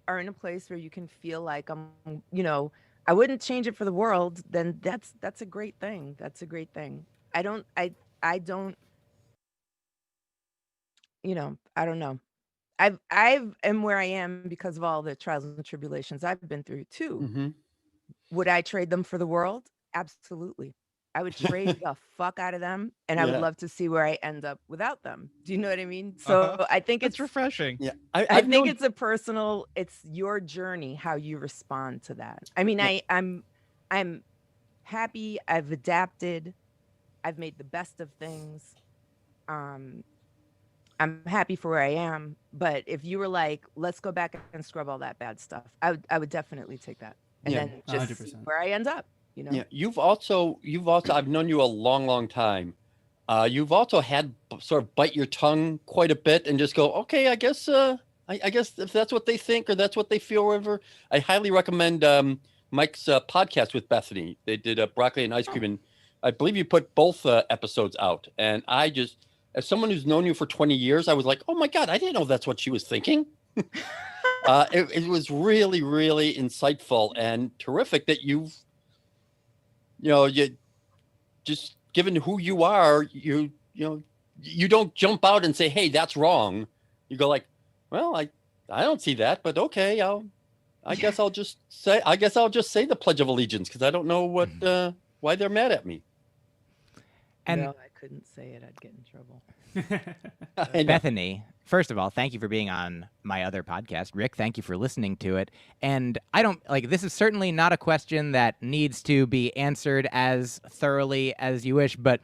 are in a place where you can feel like I wouldn't change it for the world, then that's a great thing. That's a great thing. I don't I don't know. I am where I am because of all the trials and tribulations I've been through too. Mm-hmm. Would I trade them for the world? Absolutely. I would trade the fuck out of them, and I would Yeah. love to see where I end up without them. Do you know what I mean? So I think It's it's refreshing. Yeah. I I've think known- it's a personal. It's your journey, how you respond to that. I mean, Yeah. I'm happy. I've adapted. I've made the best of things. I'm happy for where I am. But if you were like, let's go back and scrub all that bad stuff, I would definitely take that. And Yeah. then just see 100%. where I end up, you know? Yeah. You've also, I've known you a long, long time. You've also had sort of bite your tongue quite a bit and just go, okay, I guess if that's what they think or that's what they feel, whatever. I highly recommend Mike's podcast with Bethany. They did a broccoli and ice cream, and I believe you put both episodes out. And I just, as someone who's known you for 20 years, I was like, oh my God, I didn't know that's what she was thinking. It was really, really insightful and terrific that you just given who you are, you don't jump out and say, hey, that's wrong. You go like, well, I don't see that, but okay, I guess I'll just say the Pledge of Allegiance because I don't know why they're mad at me. And No, I couldn't say it. I'd get in trouble. Bethany, first of all, thank you for being on my other podcast. Rick, thank you for listening to it. And I don't this is certainly not a question that needs to be answered as thoroughly as you wish, but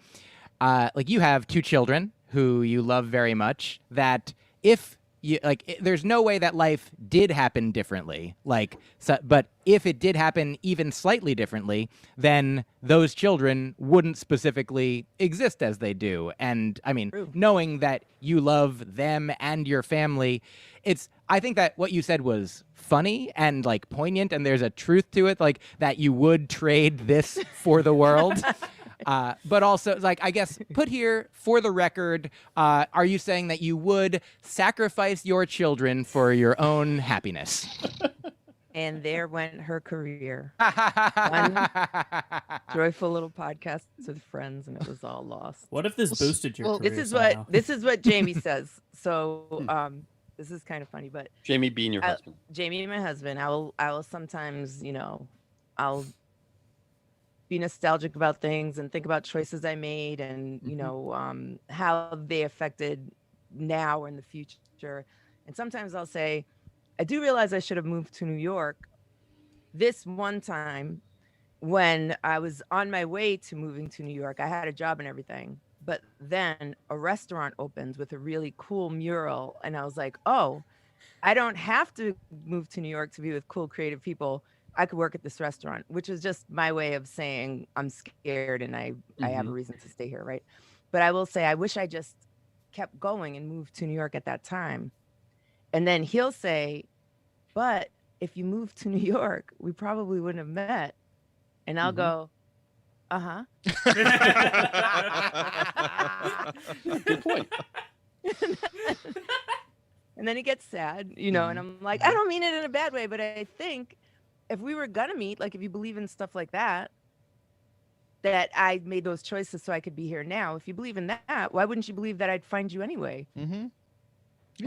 you have 2 children who you love very much, that if you there's no way that life did happen differently, but if it did happen even slightly differently, then those children wouldn't specifically exist as they do. And I mean, True. knowing that you love them and your family, I think that what you said was funny and poignant, and there's a truth to it, that you would trade this for the world. But also, I guess, put here for the record, are you saying that you would sacrifice your children for your own happiness? And there went her career. One joyful little podcast with friends, and it was all lost. What if this boosted your career? This is what Jamie says. So this is kind of funny, but Jamie being your husband. Jamie, my husband, I will sometimes, I'll be nostalgic about things and think about choices I made and, how they affected now or in the future. And sometimes I'll say, I do realize I should have moved to New York this one time when I was on my way to moving to New York. I had a job and everything, but then a restaurant opened with a really cool mural. And I was like, oh, I don't have to move to New York to be with cool, creative people. I could work at this restaurant, which is just my way of saying I'm scared and I have a reason to stay here, right? But I will say, I wish I just kept going and moved to New York at that time. And then he'll say, but if you moved to New York, we probably wouldn't have met. And I'll go, uh-huh. Good point. And then he gets sad, and I'm like, I don't mean it in a bad way, but I think if we were gonna meet, if you believe in stuff like that I made those choices so I could be here now. If you believe in that, why wouldn't you believe that I'd find you anyway? Mm-hmm.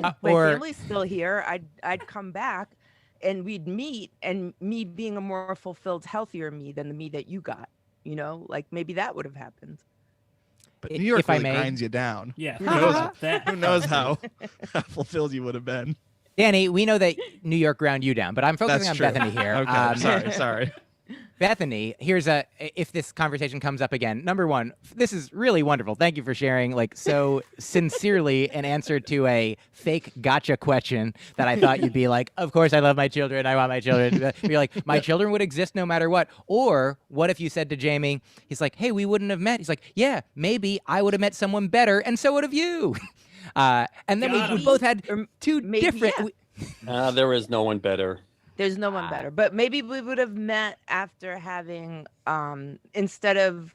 My family's still here. I'd come back and we'd meet, and me being a more fulfilled, healthier me than the me that you got, maybe that would have happened. But New York if I really may. grinds you down. Yeah. Who knows how fulfilled you would have been. Danny, we know that New York ground you down, but I'm focusing on true. Bethany here. Okay, sorry. Bethany, if this conversation comes up again, number one, this is really wonderful. Thank you for sharing, so sincerely an answer to a fake gotcha question that I thought you'd be like, of course I love my children, I want my children. You're like, my children would exist no matter what. Or what if you said to Jamie, he's like, hey, we wouldn't have met. He's like, yeah, maybe I would have met someone better, and so would have you. And then we both had two different... Yeah. There is no one better. There's no one better, but maybe we would have met after having, instead of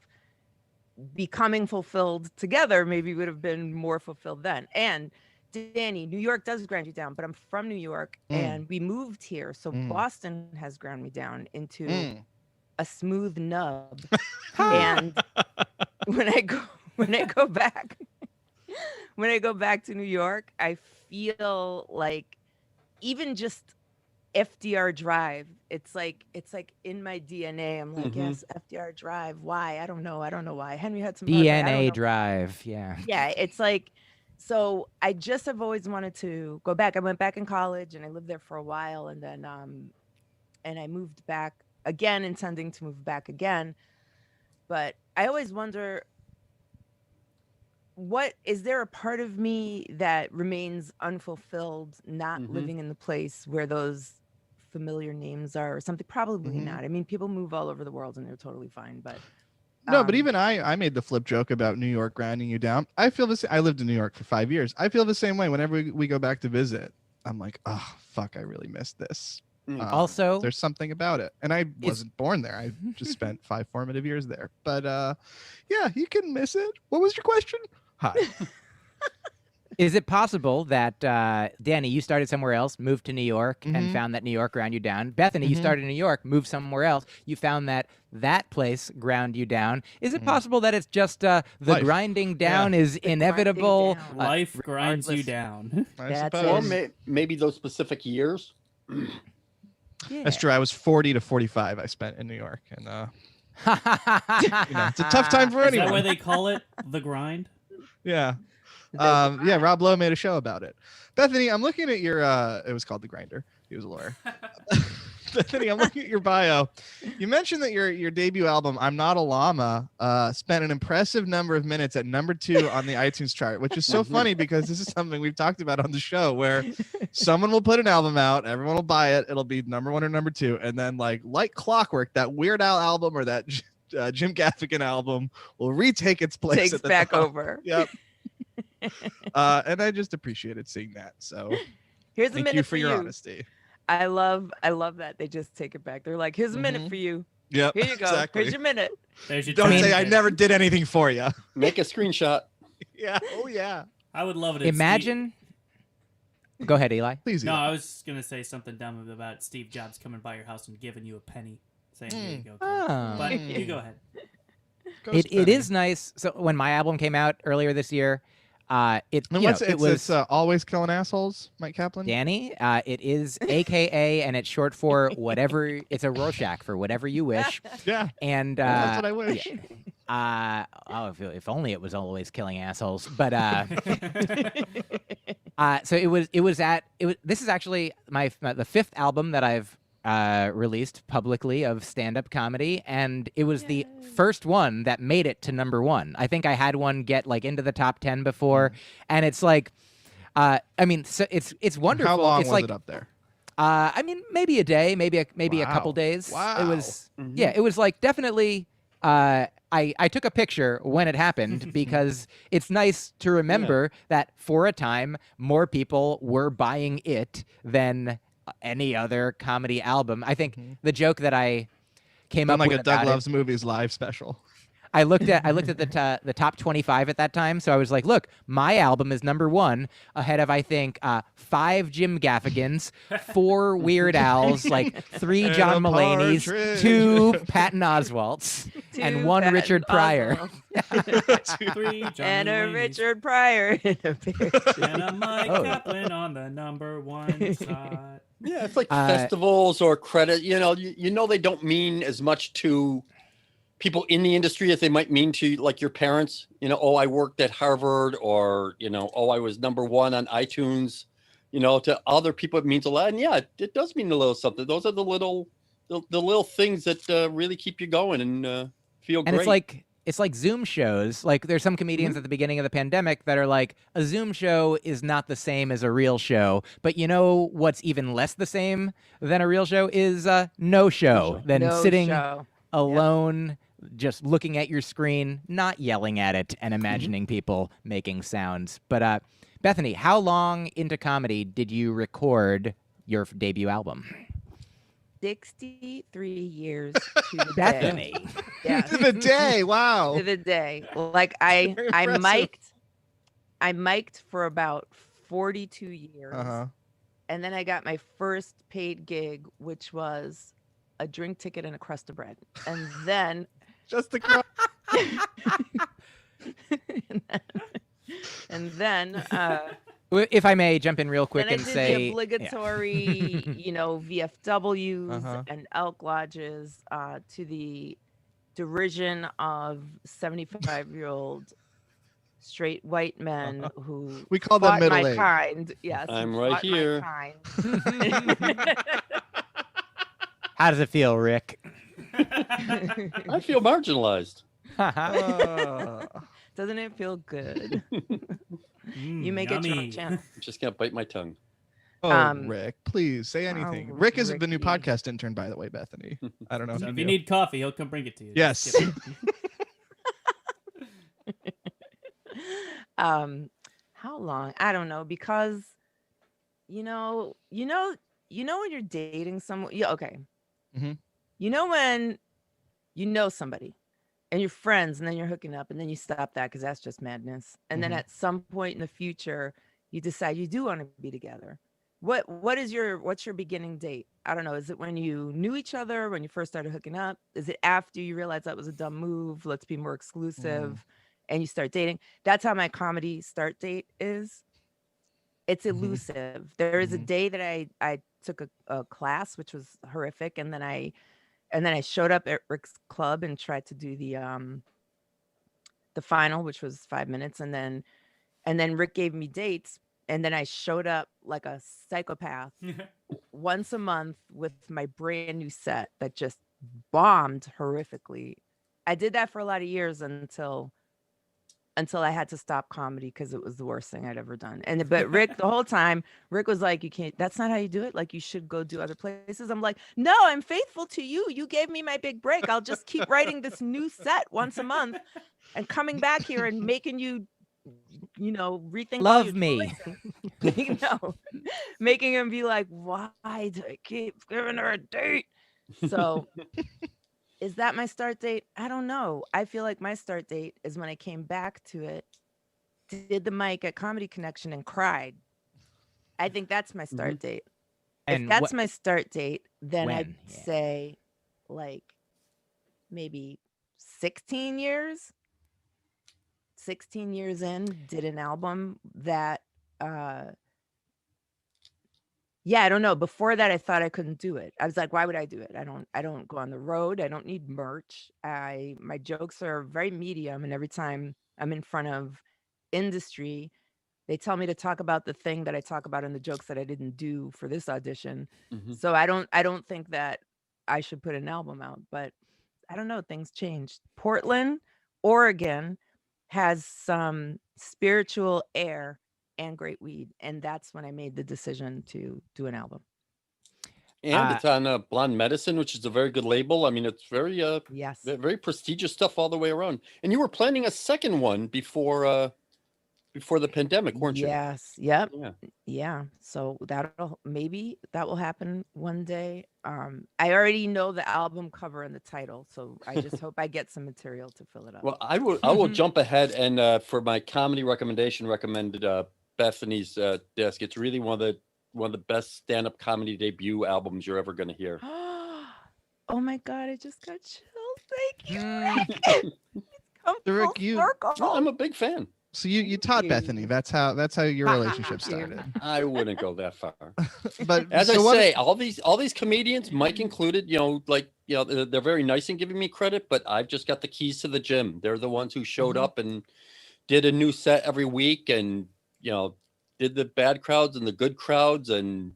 becoming fulfilled together, maybe we would have been more fulfilled then. And Danny, New York does grind you down, but I'm from New York and we moved here. So Boston has ground me down into a smooth nub. And when I go back, when I go back to New York, I feel like even just FDR Drive. It's like in my DNA. I'm like, Mhm. yes, FDR Drive. Why? I don't know why. Henry Hudson Parkway, I don't DNA know. drive. Yeah. Yeah, it's like, so I just have always wanted to go back. I went back in college and I lived there for a while, and then and I moved back again, intending to move back again. But I always wonder, what is there a part of me that remains unfulfilled, not Mhm. living in the place where those familiar names are, or something? Probably Mhm. not. I mean, people move all over the world and they're totally fine, but No, but even I made the flip joke about New York grinding you down. I feel this. I lived in New York for 5 years. I feel the same way whenever we go back to visit. I'm like, oh fuck, I really miss this. Also, there's something about it, and I wasn't born there. I just spent 5 formative years there. But yeah, you can miss it. What was your question? Hi. is it possible that Danny, you started somewhere else, moved to New York, and found that New York ground you down? Bethany, you started in New York, moved somewhere else, you found that place ground you down. Is it possible that it's just the Life. grinding down is inevitable? down. Life grinds you regardless. down. I That's suppose. it. Or maybe those specific years. That's true. I was 40 to 45. I spent in New York, and it's a tough time for Is anyone. that why they call it the grind? Yeah. Yeah, Rob Lowe made a show about it. Bethany, I'm looking at your it was called The Grinder. He was a lawyer. Bethany, I'm looking at your bio. You mentioned that your debut album, I'm Not a Llama, spent an impressive number of minutes at number 2 on the iTunes chart, which is so funny because this is something we've talked about on the show, where someone will put an album out, everyone will buy it, it'll be number 1 or number 2, and then like clockwork, that Weird Al album or that Jim Gaffigan album will retake its place. Takes at the back top. over. Yep. And I just appreciated seeing that. So Here's a thank minute you for for your you. honesty. I love that they just take it back. They're like, here's a minute for you. Yep. Here you go. Exactly. Here's your minute. There's your Don't time say I to- never did anything for you. Make a screenshot. Yeah. Oh yeah. I would love it. If Imagine. Go ahead, Eli. Please. No, Eli. I was gonna say something dumb about Steve Jobs coming by your house and giving you a penny, saying, "Here you go." kid." Oh. But you go ahead. Ghost It Penny. is nice. So when my album came out earlier this year, And it it's was always killing assholes, Mike Kaplan. Danny. It is AKA, and it's short for whatever. It's a Rorschach for whatever you wish. Yeah. And That's what I wish. if only it was always killing assholes. But so this is actually the 5th album that I've released publicly of stand-up comedy, and it was the first one that made it to number 1. I think I had one get like into the top 10 before, and it's like, I mean, so it's wonderful. How long it's was like, it up there? I mean, maybe a day, maybe a couple Wow. days. Wow. It was it was like definitely. I took a picture when it happened because it's nice to remember that for a time more people were buying it than any other comedy album. I think the joke that I came up Like with a Doug about Loves Movies live special. I looked at the top 25 at that time, so I was like, look, my album is number 1 ahead of I think 5 Jim Gaffigans, 4 Weird Al's, like 3 And John a Mulaney's, partridge. 2 Patton Oswalt's, and 2 1 Patton Richard Pryor. Oswalds. 3 John And a Mulaney's, Richard Pryor in a picture. and a Mike Oh. Kaplan on the number 1 side. Yeah, it's like festivals or credit. You know they don't mean as much to people in the industry as they might mean to like your parents. Oh, I worked at Harvard, or oh, I was number 1 on iTunes. To other people it means a lot, and yeah, it does mean a little something. Those are the little things that really keep you going and feel And great. it's like Zoom shows. Like there's some comedians at the beginning of the pandemic that are like, a Zoom show is not the same as a real show. But you know what's even less the same than a real show is no show. Than No sitting show. alone, just looking at your screen, not yelling at it, and imagining people making sounds. But Bethany, how long into comedy did you record your debut album? 63 years to the day. Bethany. Yeah. To the day. Wow. To the day. Like I Very impressive. mic'd for about 42 years. Uh-huh. And then I got my first paid gig, which was a drink ticket and a crust of bread. And then Just the crowd. and then If I may jump in real quick Then I and did say, the obligatory, VFWs Uh-huh. and elk lodges to the derision of 75-year-old straight white men who We call them fought my middle-aged. kind. Yes, who I'm right fought here. my kind. how does it feel, Rick? I feel marginalized. Doesn't it feel good? You may get your own Yummy. chance. I'm just gonna bite my tongue. Rick, please say anything. oh, Rick is the new Ricky. podcast intern, by the way, Bethany. I don't know if So you if knew. you need coffee, he'll come bring it to you. Yes. Just kidding. How long? I don't know, because when you're dating someone, yeah, okay. Mhm. You know when you know somebody and you're friends and then you're hooking up and then you stop that because that's just madness. And then Mhm. at some point in the future, you decide you do want to be together. What's your beginning date? I don't know. Is it when you knew each other, when you first started hooking up? Is it after you realize that was a dumb move? Let's be more exclusive and you start dating. That's how my comedy start date is. It's elusive. There is a day that I took a class, which was horrific. And then I showed up at Rick's club and tried to do the final, which was 5 minutes. And then Rick gave me dates. And then I showed up like a psychopath once a month with my brand new set that just bombed horrifically. I did that for a lot of years until I had to stop comedy because it was the worst thing I'd ever done. But Rick, the whole time, Rick was like, "You can't. That's not how you do it. Like, you should go do other places." I'm like, "No, I'm faithful to you. You gave me my big break. I'll just keep writing this new set once a month, and coming back here and making you, rethink all Love your me. choices." Making him be like, "Why do I keep giving her a date?" So. Is that my start date? I don't know. I feel like my start date is when I came back to it, did the mic at Comedy Connection and cried. I think that's my start date. And if that's my start date, then when? I'd Yeah. say like maybe 16 years. 16 years in, did an album that yeah, I don't know. Before that, I thought I couldn't do it. I was like, why would I do it? I don't go on the road. I don't need merch. My jokes are very medium, and every time I'm in front of industry, they tell me to talk about the thing that I talk about in the jokes that I didn't do for this audition. So I don't think that I should put an album out, but I don't know, things changed. Portland, Oregon has some spiritual air and great weed, and that's when I made the decision to do an album. And it's on Blonde Medicine, which is a very good label. I mean, it's very Yes. very prestigious stuff all the way around. And you were planning a second one before the pandemic, weren't you? Yes. Yep. Yeah. Yeah. So maybe that will happen one day. I already know the album cover and the title, so I just hope I get some material to fill it up. Well, I will jump ahead and for my comedy recommendation, recommended Bethany's Desk. It's really one of the best stand-up comedy debut albums you're ever going to hear. Oh my God, I just got chills. Thank you. Come Rick, full circle. Well, I'm a big fan. So you taught Bethany. That's how your relationship started. I wouldn't go that far. But As so I what- say, all these comedians, Mike included, they're very nice in giving me credit, but I've just got the keys to the gym. They're the ones who showed up and did a new set every week, and did the bad crowds and the good crowds and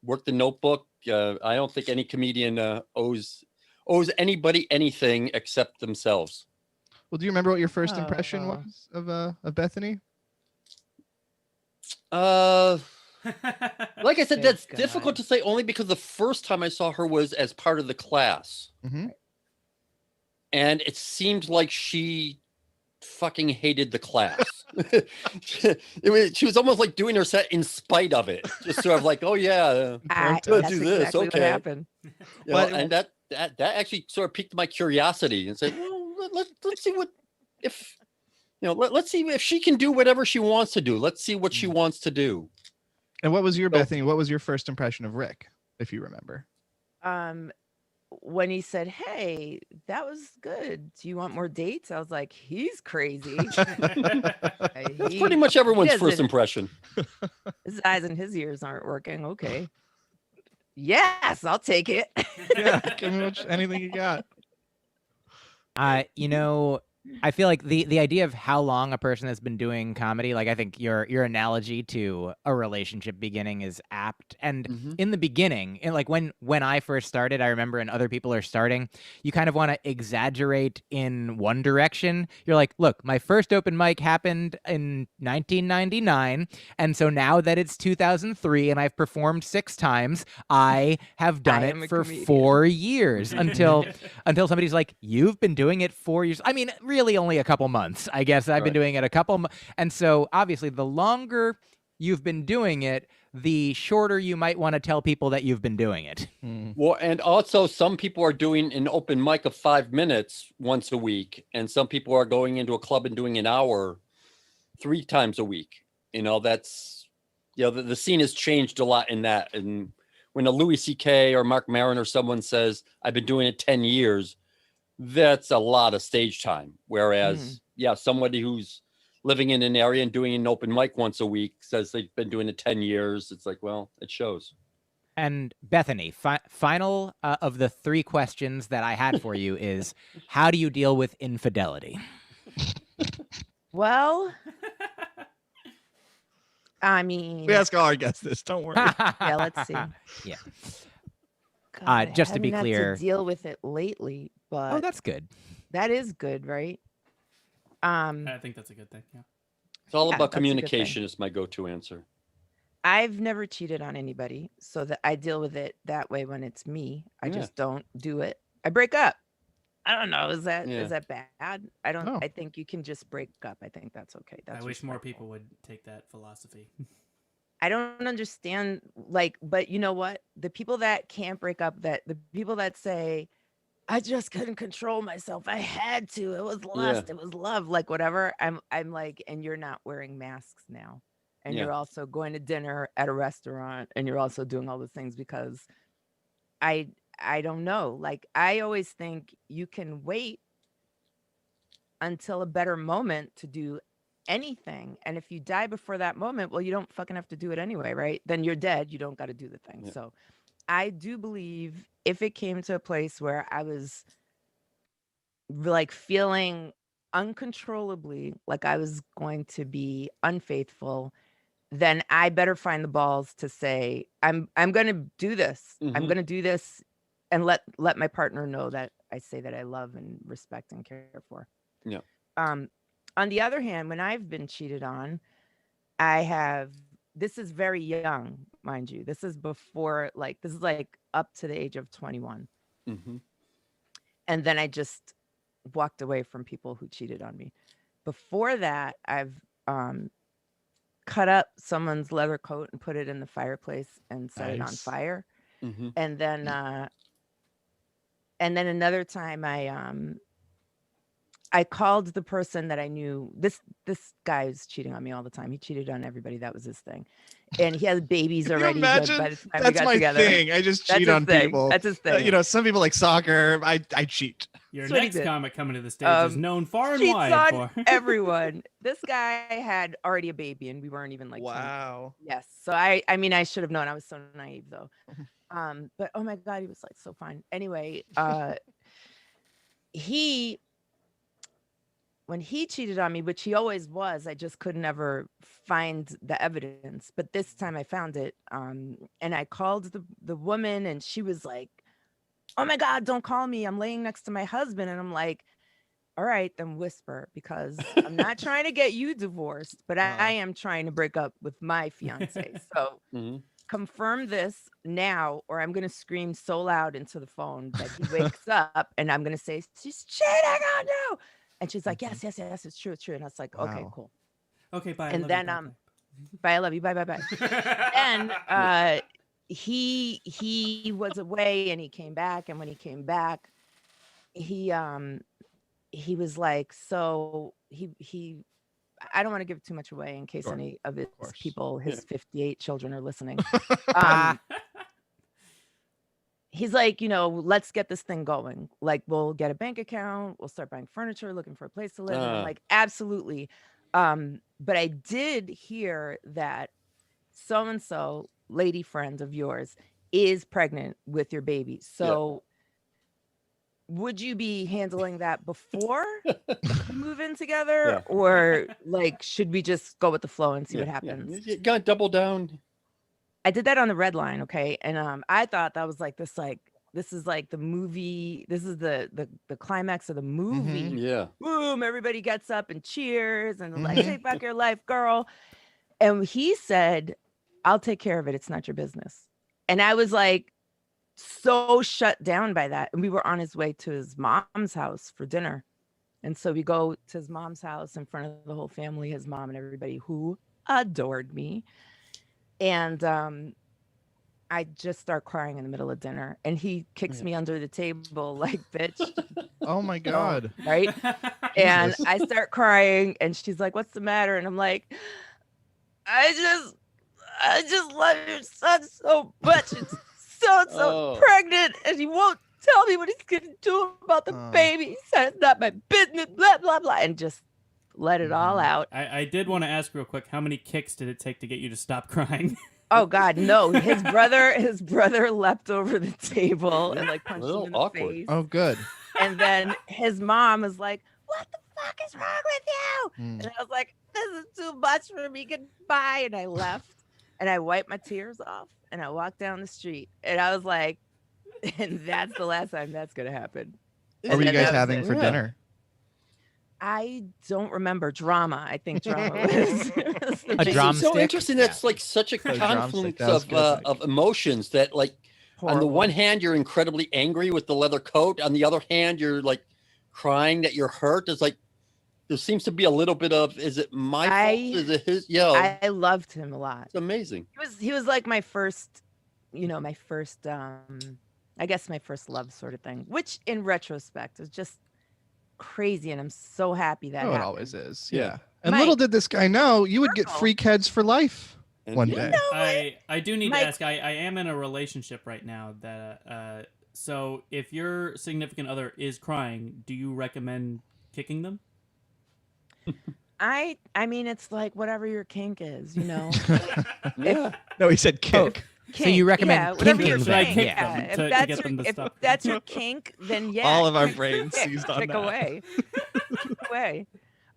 worked the notebook. I don't think any comedian owes anybody anything except themselves. Well, do you remember what your first impression was of Bethany? Like I said, that's Good difficult guy. to say only because the first time I saw her was as part of the class. And it seemed like she fucking hated the class. She was almost like doing her set in spite of it. Just sort of like, oh yeah, That's let's do this. exactly Okay. what happened. And that actually sort of piqued my curiosity and said, well, let's see let's see if she can do whatever she wants to do. Let's see what she wants to do. And what was your Bethany? What was your first impression of Rick, if you remember? when he said, "Hey, that was good. Do you want more dates?" I was like, "He's crazy." That's pretty much everyone's first impression. His eyes and his ears aren't working. Okay. Yes, I'll take it. Yeah, give me anything you got. You know, I feel like the idea of how long a person has been doing comedy, like I think your analogy to a relationship beginning is apt. And in the beginning, like when I first started, I remember, and other people are starting, you kind of want to exaggerate in one direction. You're like, look, my first open mic happened in 1999, and so now that it's 2003 and I've performed 6 times, I have done it for 4 years until somebody's like, you've been doing it 4 years. I mean, really only a couple months, I guess. I've been doing it a couple and so obviously the longer you've been doing it, the shorter you might want to tell people that you've been doing it. Well, and also some people are doing an open mic of 5 minutes once a week, and some people are going into a club and doing an hour 3 times a week. You know, that's, you know, the scene has changed a lot in that. And when a Louis C.K. or Mark Maron or someone says, I've been doing it 10 years, that's a lot of stage time. Whereas, somebody who's living in an area and doing an open mic once a week says they've been doing it 10 years. It's like, well, it shows. And Bethany, final of the 3 questions that I had for you is, how do you deal with infidelity? Well, I mean, we ask all our guests this. Don't worry. yeah, let's see. Yeah. God, Just to I be haven't had clear, to deal with it lately, but that's good. That is good, right? I think that's a good thing. Yeah. It's all about communication is my go-to answer. I've never cheated on anybody, so that I deal with it that way when it's me. I just don't do it. I break up. I don't know. Is that bad? I don't. I think you can just break up. I think that's okay. That's I wish more people would take that philosophy. I don't understand, like, but you know what? The people that can't break up, the people that say, I just couldn't control myself. I had to. It was lust. It was love. Like whatever. I'm like, and you're not wearing masks now, and you're also going to dinner at a restaurant, and you're also doing all the things because I don't know. Like I always think you can wait until a better moment to do anything, and if you die before that moment, well, you don't fucking have to do it anyway, right? Then you're dead. You don't got to do the thing. So I do believe if it came to a place where I was like feeling uncontrollably like I was going to be unfaithful, then I better find the balls to say, I'm going to do this. I'm going to do this and let my partner know that I say that I love and respect and care for. Yeah. On the other hand, when I've been cheated on, this is very young, mind you. This is before, like, this is like up to the age of 21. And then I just walked away from people who cheated on me. Before that, I've cut up someone's leather coat and put it in the fireplace and set it on fire. And then another time I called the person that I knew. This guy was cheating on me all the time. He cheated on everybody. That was his thing. And he has babies already. Imagine? By the time That's we got my together. thing. I just cheat on people. That's his thing. You know, some people like soccer. I cheat. Your next comic coming to the stage is known far and wide for everyone. This guy had already a baby, and we weren't even like. Wow. Yes. So I mean, I should have known. I was so naive though. But oh my God, he was like so fine. Anyway, when he cheated on me, which he always was, I just could never find the evidence. But this time I found it. And I called the woman, and she was like, oh my God, don't call me. I'm laying next to my husband. And I'm like, all right, then whisper, because I'm not trying to get you divorced, but I am trying to break up with my fiance. So confirm this now, or I'm going to scream so loud into the phone that he wakes up, and I'm going to say, she's cheating on you. And she's like, yes, it's true. And I was like, okay, cool. Okay, bye. And then, bye, I love you. Bye. And he was away, and he came back. And when he came back, he was like, so he I don't want to give too much away in case any of his people, his 58 children, are listening. he's like, let's get this thing going. Like, we'll get a bank account, we'll start buying furniture, looking for a place to live. And I'm like, absolutely. But I did hear that so-and-so lady friend of yours is pregnant with your baby. So would you be handling that before you move in together? Or like, should we just go with the flow and see what happens? You got to double down. I did that on the red line. Okay. And I thought that was like this, this is like the movie. This is the climax of the movie. Yeah. Boom. Everybody gets up and cheers and like, take back your life, girl. And he said, I'll take care of it. It's not your business. And I was like, so shut down by that. And we were on his way to his mom's house for dinner. And so we go to his mom's house in front of the whole family, his mom and everybody who adored me. And I just start crying in the middle of dinner. And he kicks me under the table like, bitch. Oh my God. Right. And I start crying and she's like, what's the matter? And I'm like, I just love your son so much. It's so pregnant, and he won't tell me what he's gonna do about the baby. He said it's not my business, blah blah blah, and just let it all out. I did want to ask real quick, how many kicks did it take to get you to stop crying? Oh God, no! His brother leapt over the table and like punched him in the face. Oh, good. And then his mom was like, "What the fuck is wrong with you?" And I was like, "This is too much for me. Goodbye." And I left, and I wiped my tears off. And I walked down the street and I was like, and that's the last time that's going to happen. What were you guys having for dinner? I don't remember. Drama. I think drama was a drumstick. It's so interesting. That's like such a confluence of emotions that like on the one hand, you're incredibly angry with the leather coat. On the other hand, you're like crying that you're hurt. It's like, there seems to be a little bit of, is it my fault? Is it his? Yeah. I loved him a lot. It's amazing. He was like my first, I guess my first love sort of thing, which in retrospect is just crazy. And I'm so happy that it always is. Yeah. And Mike, little did this guy know you would get freak heads for life one day. I do need to ask, I am in a relationship right now that, so if your significant other is crying, do you recommend kicking them? I mean, it's like whatever your kink is, No, he said kick. So you recommend kinking them? If that's your kink, then yeah. All of our brains seized on kick that. away. Kick away.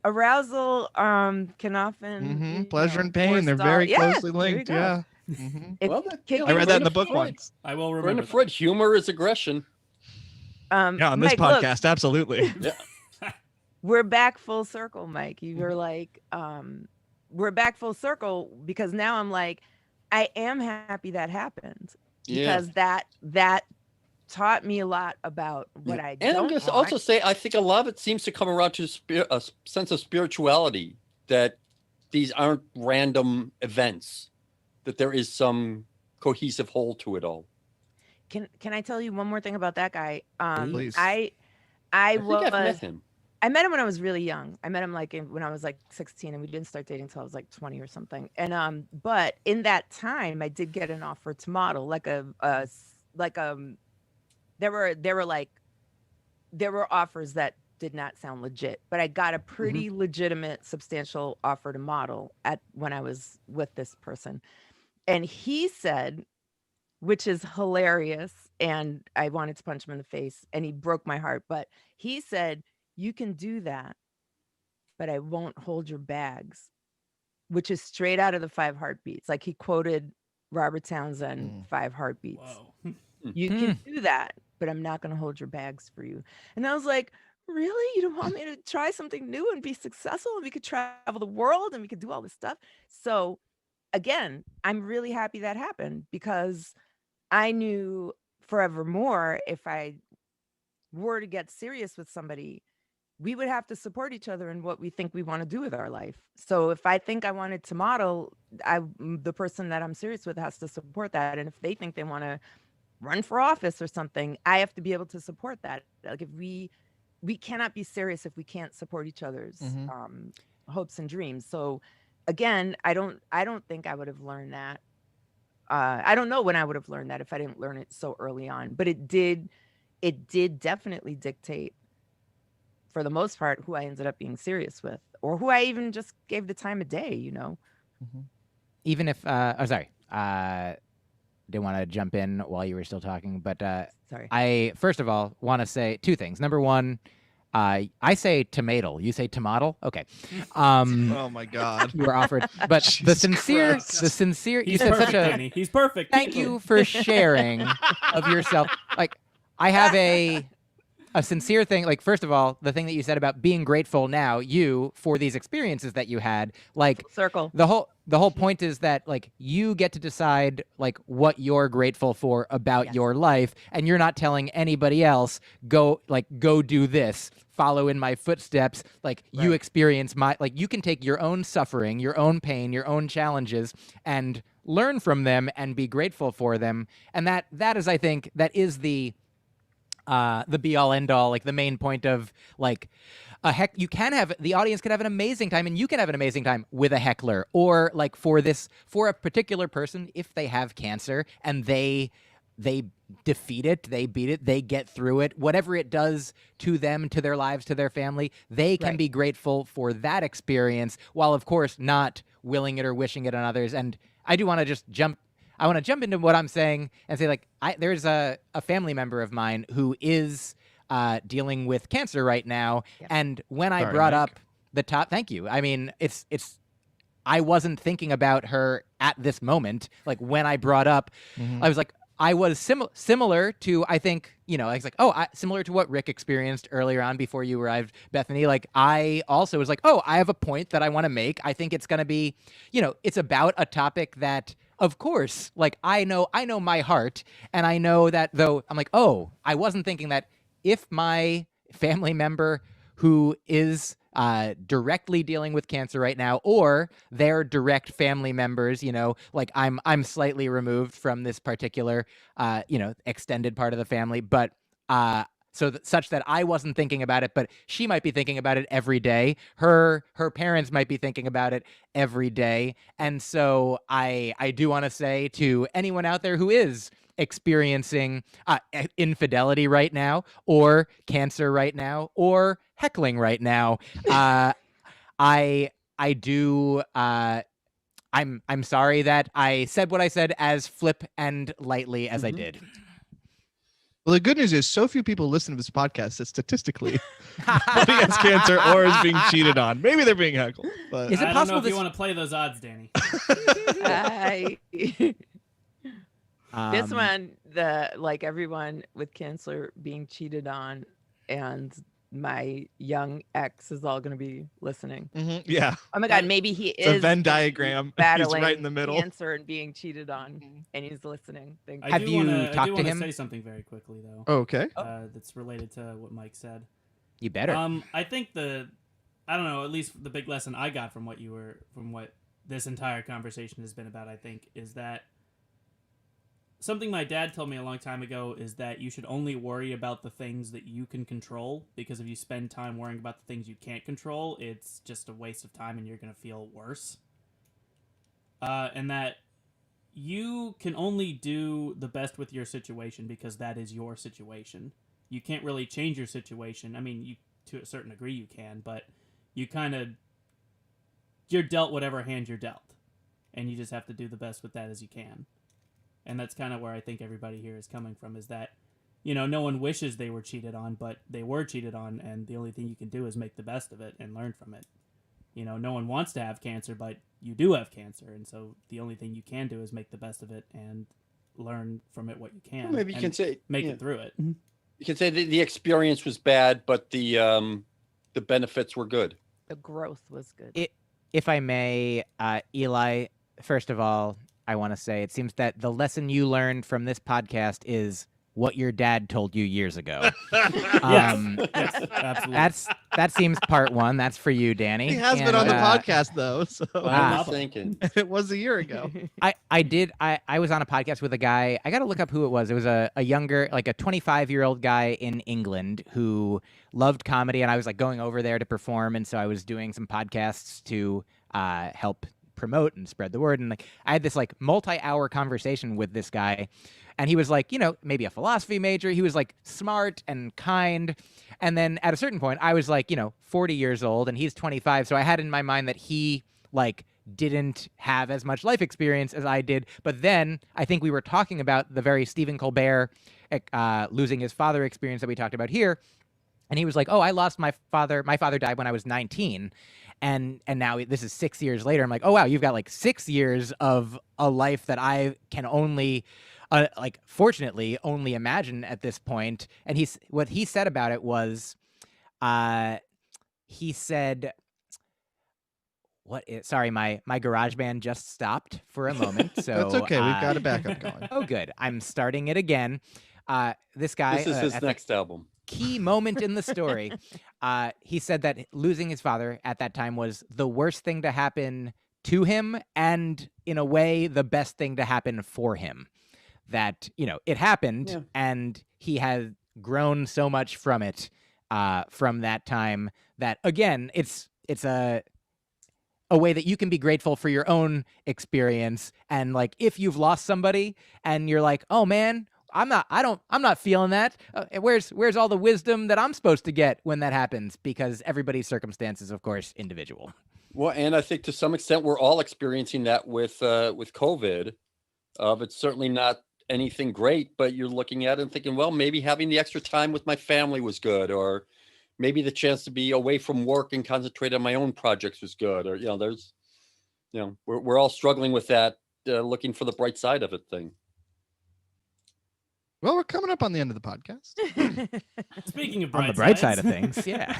Arousal can often pleasure and pain. They're very closely linked. Yeah. I read that in the book once. I will remember. Fred, humor is aggression. On this podcast, absolutely. Yeah. We're back full circle, Mike. You were like, we're back full circle because now I'm like, I am happy that happened because that taught me a lot about what I don't. And I'm going to also say, I think a lot of it seems to come around to a sense of spirituality, that these aren't random events, that there is some cohesive whole to it all. Can I tell you one more thing about that guy? Please. I I've met him. I met him when I was really young. I met him when I was like 16, and we didn't start dating until I was like 20 or something. And but in that time, I did get an offer to model, there were offers that did not sound legit, but I got a pretty legitimate, substantial offer to model when I was with this person. And he said, which is hilarious, and I wanted to punch him in the face, and he broke my heart, but he said, you can do that, but I won't hold your bags, which is straight out of the 5 Heartbeats. Like he quoted Robert Townsend, 5 Heartbeats. Whoa. You can do that, but I'm not going to hold your bags for you. And I was like, really? You don't want me to try something new and be successful, and we could travel the world and we could do all this stuff? So again, I'm really happy that happened, because I knew forevermore, if I were to get serious with somebody, we would have to support each other in what we think we want to do with our life. So if I think I wanted to model, the person that I'm serious with has to support that. And if they think they want to run for office or something, I have to be able to support that. Like if we cannot be serious if we can't support each other's hopes and dreams. So again, I don't think I would have learned that I don't know when I would have learned that if I didn't learn it so early on, but it did definitely dictate, for the most part, who I ended up being serious with, or who I even just gave the time of day, you know. Even if sorry, didn't want to jump in while you were still talking, but Sorry. I first of all want to say two things. Number one, I say tomato. You say tomato? Okay. Oh my God. You were offered, but the Jesus sincere, Christ. the sincere. He's You said perfect, such a. Danny. He's perfect. Thank you for sharing of yourself. Like, I have a sincere thing. Like, first of all, the thing that you said about being grateful now, for these experiences that you had, like Circle. the whole point is that like you get to decide like what you're grateful for about Yes. your life, and you're not telling anybody else go do this, follow in my footsteps. Like you Right. experience you can take your own suffering, your own pain, your own challenges, and learn from them and be grateful for them. And that is, I think, that is the be all end all, like the main point of like the audience can have an amazing time, and you can have an amazing time with a heckler, or like for a particular person, if they have cancer and they defeat it, they beat it, they get through it, whatever it does to them, to their lives, to their family, they can Right. be grateful for that experience, while of course not willing it or wishing it on others. And I do want to just jump into what I'm saying and say, like, there's a family member of mine who is dealing with cancer right now. Yep. And when I Sorry, brought Mike. up the top, thank you. I mean, I wasn't thinking about her at this moment. Like when I brought up, I was like, I was similar to, I think, I was like, similar to what Rick experienced earlier on before you arrived, Bethany. Like I also was like, I have a point that I want to make. I think it's going to be, it's about a topic that, of course, like I know my heart, and I know that though I'm like, I wasn't thinking that if my family member who is directly dealing with cancer right now, or their direct family members, like I'm slightly removed from this particular, extended part of the family, but such that I wasn't thinking about it, but she might be thinking about it every day. Her parents might be thinking about it every day. And so I do want to say to anyone out there who is experiencing infidelity right now, or cancer right now, or heckling right now, I'm sorry that I said what I said as flip and lightly as I did. Well, the good news is so few people listen to this podcast that statistically nobody has cancer or is being cheated on. Maybe they're being heckled. But Is it I don't possible know if this- you want to play those odds, Danny. This one, like everyone with cancer being cheated on, and my young ex is all going to be listening. yeah, Oh my God, maybe he it's a is Venn diagram. He's battling right in the middle. cancer and being cheated on, and he's listening. Thank I you. Have do you wanna, talked I do to wanna him? say something very quickly though. Okay. That's related to what Mike said. You better. I think I don't know, at least the big lesson I got from what this entire conversation has been about, I think, is that something my dad told me a long time ago is that you should only worry about the things that you can control, because if you spend time worrying about the things you can't control, it's just a waste of time and you're going to feel worse. And that you can only do the best with your situation because that is your situation. You can't really change your situation. I mean, to a certain degree you can, but you're dealt whatever hand you're dealt, and you just have to do the best with that as you can. And that's kind of where I think everybody here is coming from, is that, no one wishes they were cheated on, but they were cheated on, and the only thing you can do is make the best of it and learn from it. No one wants to have cancer, but you do have cancer, and so the only thing you can do is make the best of it and learn from it what you can. Well, maybe you and can say make it through it. You can say the experience was bad, but the benefits were good. The growth was good. If I may, Eli, first of all, I want to say it seems that the lesson you learned from this podcast is what your dad told you years ago. Yes, absolutely. That seems part one. That's for you, Danny. He has been And, on the podcast though, so I was thinking. it was a year ago. I was on a podcast with a guy. I got to look up who it was. It was a younger, like a 25-year-old guy in England who loved comedy, and I was like going over there to perform, and so I was doing some podcasts to help promote and spread the word. And like I had this like multi-hour conversation with this guy, and he was like, maybe a philosophy major. He was like smart and kind. And then at a certain point, I was like, 40 years old, and he's 25. So I had in my mind that he like didn't have as much life experience as I did. But then I think we were talking about the very Stephen Colbert losing his father experience that we talked about here. And he was like, oh, I lost my father. My father died when I was 19. And now this is 6 years later. I'm like, oh, wow, you've got like 6 years of a life that I can only, fortunately, only imagine at this point. And what he said about it was, he said, sorry, my GarageBand just stopped for a moment. So That's okay. We've got a backup going. Oh, good. I'm starting it again. This guy. This is his next album. Key moment in the story. He said that losing his father at that time was the worst thing to happen to him, and in a way, the best thing to happen for him. That, it happened, and he had grown so much from it, from that time, that again, it's a way that you can be grateful for your own experience. And like, if you've lost somebody and you're like, oh man, I'm not feeling that. Where's all the wisdom that I'm supposed to get when that happens? Because everybody's circumstance is, of course, individual. Well, and I think to some extent we're all experiencing that with COVID. It's certainly not anything great, but you're looking at it and thinking, well, maybe having the extra time with my family was good, or maybe the chance to be away from work and concentrate on my own projects was good, or we're all struggling with that, looking for the bright side of it thing. Well, we're coming up on the end of the podcast. Speaking of on the bright side of things, yeah.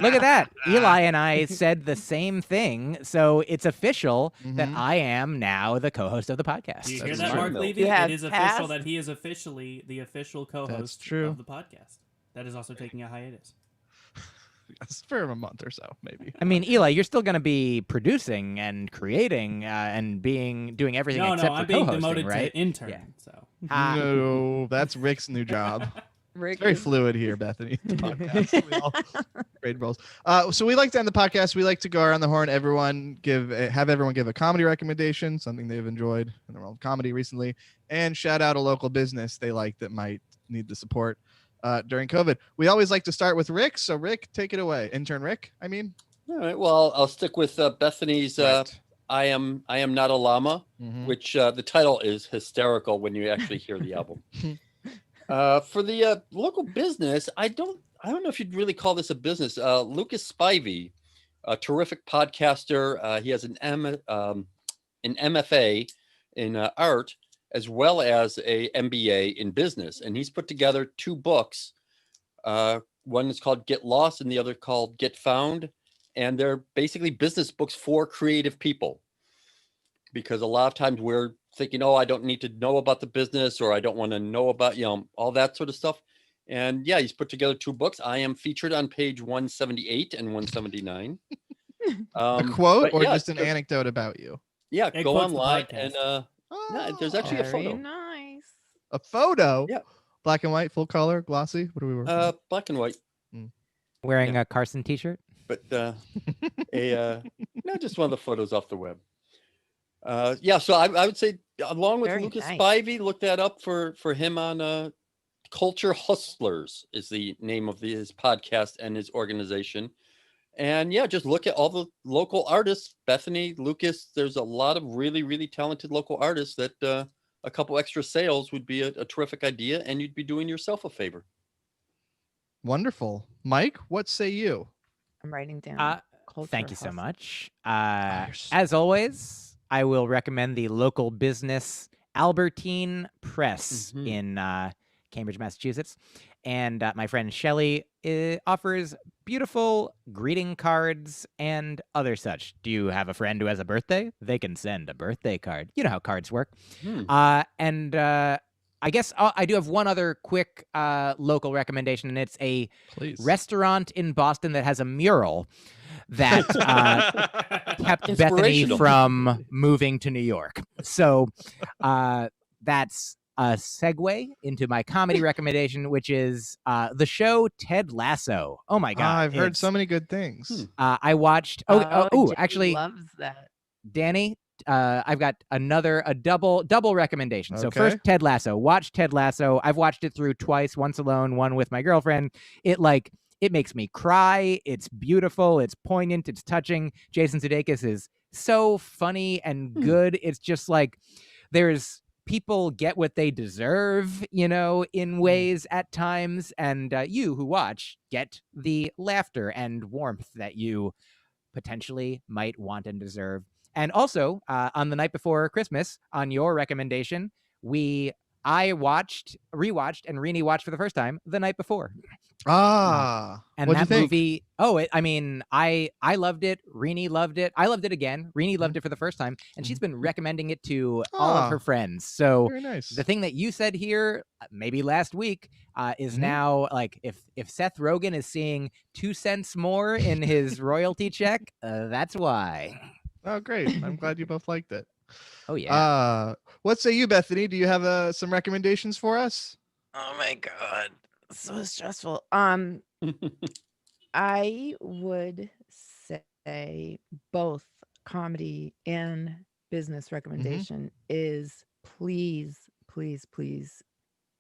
Look at that. Eli and I said the same thing, so it's official that I am now the co-host of the podcast. Do you hear that, Mark Levy? It is official that he is officially the official co-host of the podcast. That is also taking a hiatus. For a month or so, maybe. I mean, Eli, you're still going to be producing and creating and doing everything except for I'm being co-hosting, demoted right? to intern. Yeah. So No, that's Rick's new job. It's very fluid here, Bethany. The podcast. We all trade roles. So we like to end the podcast. We like to go around the horn. Have everyone give a comedy recommendation, something they've enjoyed in the world of comedy recently, and shout out a local business they like that might need the support during COVID. We always like to start with Rick. So Rick, take it away. Intern Rick, I mean. All right. Well, I'll stick with Bethany's I am not a llama, which the title is hysterical when you actually hear the album. For the local business, I don't know if you'd really call this a business. Lucas Spivey, a terrific podcaster. He has an MFA in art, as well as a MBA in business. And he's put together 2 books. One is called Get Lost and the other called Get Found. And they're basically business books for creative people. Because a lot of times we're thinking, oh, I don't need to know about the business, or I don't want to know about, all that sort of stuff. And yeah, he's put together 2 books. I am featured on page 178 and 179. A quote or just an anecdote about you? Yeah, go online and there's actually a photo. Nice. A photo? Yeah. Black and white, full color, glossy? What do we work? Black and white. Wearing a Carson t-shirt? But just one of the photos off the web. So I would say, along with Lucas Spivey, look that up for him on Culture Hustlers is the name of his podcast and his organization. And yeah, just look at all the local artists, Bethany, Lucas. There's a lot of really, really talented local artists that a couple extra sales would be a terrific idea, and you'd be doing yourself a favor. Wonderful. Mike, what say you? I'm writing down. Thank you so much. As always, I will recommend the local business Albertine Press in Cambridge, Massachusetts. And my friend Shelley offers beautiful greeting cards and other such. Do you have a friend who has a birthday? They can send a birthday card. You know how cards work. I guess I do have one other quick local recommendation, and it's a restaurant in Boston that has a mural that kept Bethany from moving to New York. So that's a segue into my comedy recommendation, which is the show Ted Lasso. Oh my God. I've heard so many good things. I watched. Jenny Actually, loves that. Danny, I've got a double recommendation. So Okay. first, Ted Lasso. Watch Ted Lasso. I've watched it through twice, once alone, one with my girlfriend. It makes me cry. It's beautiful. It's poignant. It's touching. Jason Sudeikis is so funny and good. It's just like there's people get what they deserve, in ways at times, and you who watch get the laughter and warmth that you potentially might want and deserve. And also, on the night before Christmas, on your recommendation, I rewatched, and Rini watched for the first time the night before. And And what'd that you think? movie, I loved it. Rini loved it. I loved it again. Rini loved it for the first time, and she's been recommending it to all of her friends. So Very nice. the thing that you said here, maybe last week, is now like if Seth Rogen is seeing 2 cents more in his royalty check, that's why. Oh, great. I'm glad you both liked it. Oh yeah. What say you, Bethany? Do you have some recommendations for us? Oh my God. So stressful. I would say both comedy and business recommendation is please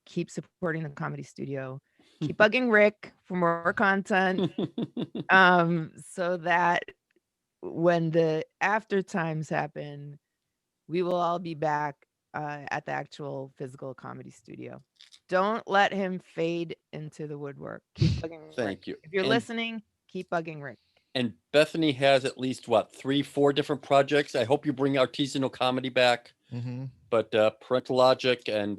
keep supporting the Comedy Studio. Keep bugging Rick for more content. So that when the after times happen, we will all be back at the actual physical Comedy Studio. Don't let him fade into the woodwork. Keep bugging Rick. Thank you. If you're listening, keep bugging Rick. And Bethany has at least 3-4 different projects. I hope you bring artisanal comedy back. But Parental Logic and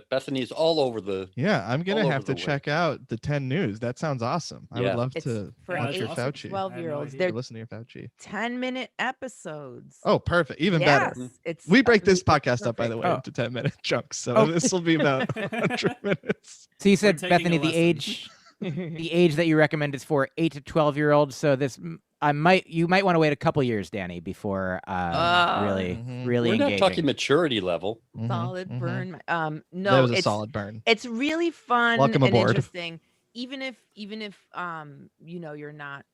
Bethany is all over the. Yeah, I'm gonna all have over to the check out the 10 News. That sounds awesome. I would love It's to for watch 8 your to Fauci. 12-year-olds. idea. They're Listen to your Fauci. 10-minute episodes. Oh, perfect. Even yes, better. it's We break this absolutely podcast up, by the way, perfect. into 10-minute chunks. So Oh. this will be about 100 minutes. So you said, taking Bethany, a the lesson. age that you recommend is for 8 to 12-year-olds. So you might want to wait a couple years, Danny, before really We're engaging. not talking maturity level. Solid burn. That No, was a it's solid burn. it's really fun Welcome and aboard. interesting. Even if you're not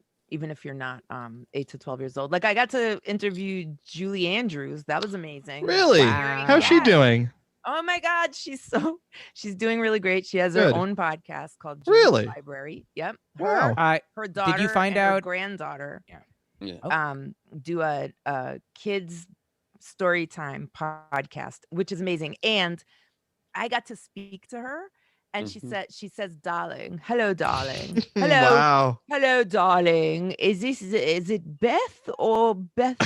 8 to 12 years old. Like I got to interview Julie Andrews. That was amazing. Really? Wow. How's she Yes. doing? Oh my God, she's doing really great. She has Good. her own podcast called Julie's Really? Library. Yep. Wow. Her daughter find and her out- granddaughter Yeah. do a kids story time podcast, which is amazing. And I got to speak to her, and she says, "Darling, hello, darling, hello, Wow. hello, darling. Is it Beth or Beth?"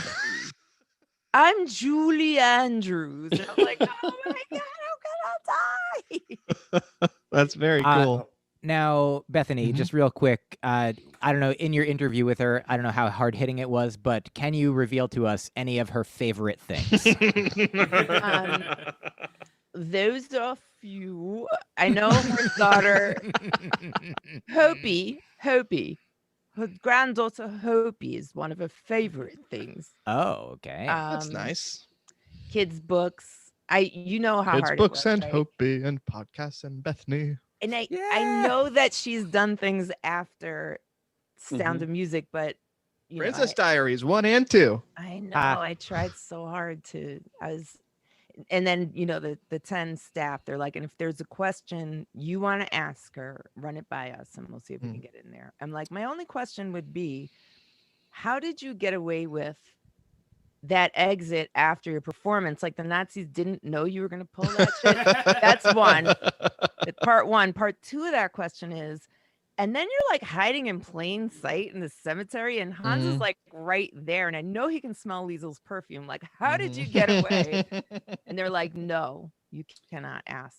I'm Julie Andrews. And I'm like, oh my God, how can I die? That's very cool. Now, Bethany, just real quick, I don't know, in your interview with her, I don't know how hard-hitting it was, but can you reveal to us any of her favorite things? Those are few. I know her daughter, Hopi, her granddaughter Hopi is one of her favorite things. Oh, okay. That's nice. Kids' books. You know how Kids hard books it was, and right? Hopi and podcasts and Bethany. And I know that she's done things after Sound of Music, but you know, Princess Diaries 1 and 2. I know. I tried so hard to. And then the 10 staff. They're like, and if there's a question you want to ask her, run it by us, and we'll see if we can get in there. I'm like, my only question would be, how did you get away with that exit after your performance? Like the Nazis didn't know you were going to pull that shit. That's one. Part one. Part two of that question is, and then you're like hiding in plain sight in the cemetery, and Hans is like right there, and I know he can smell Liesel's perfume. Like, how did you get away? And they're like, no, you cannot ask.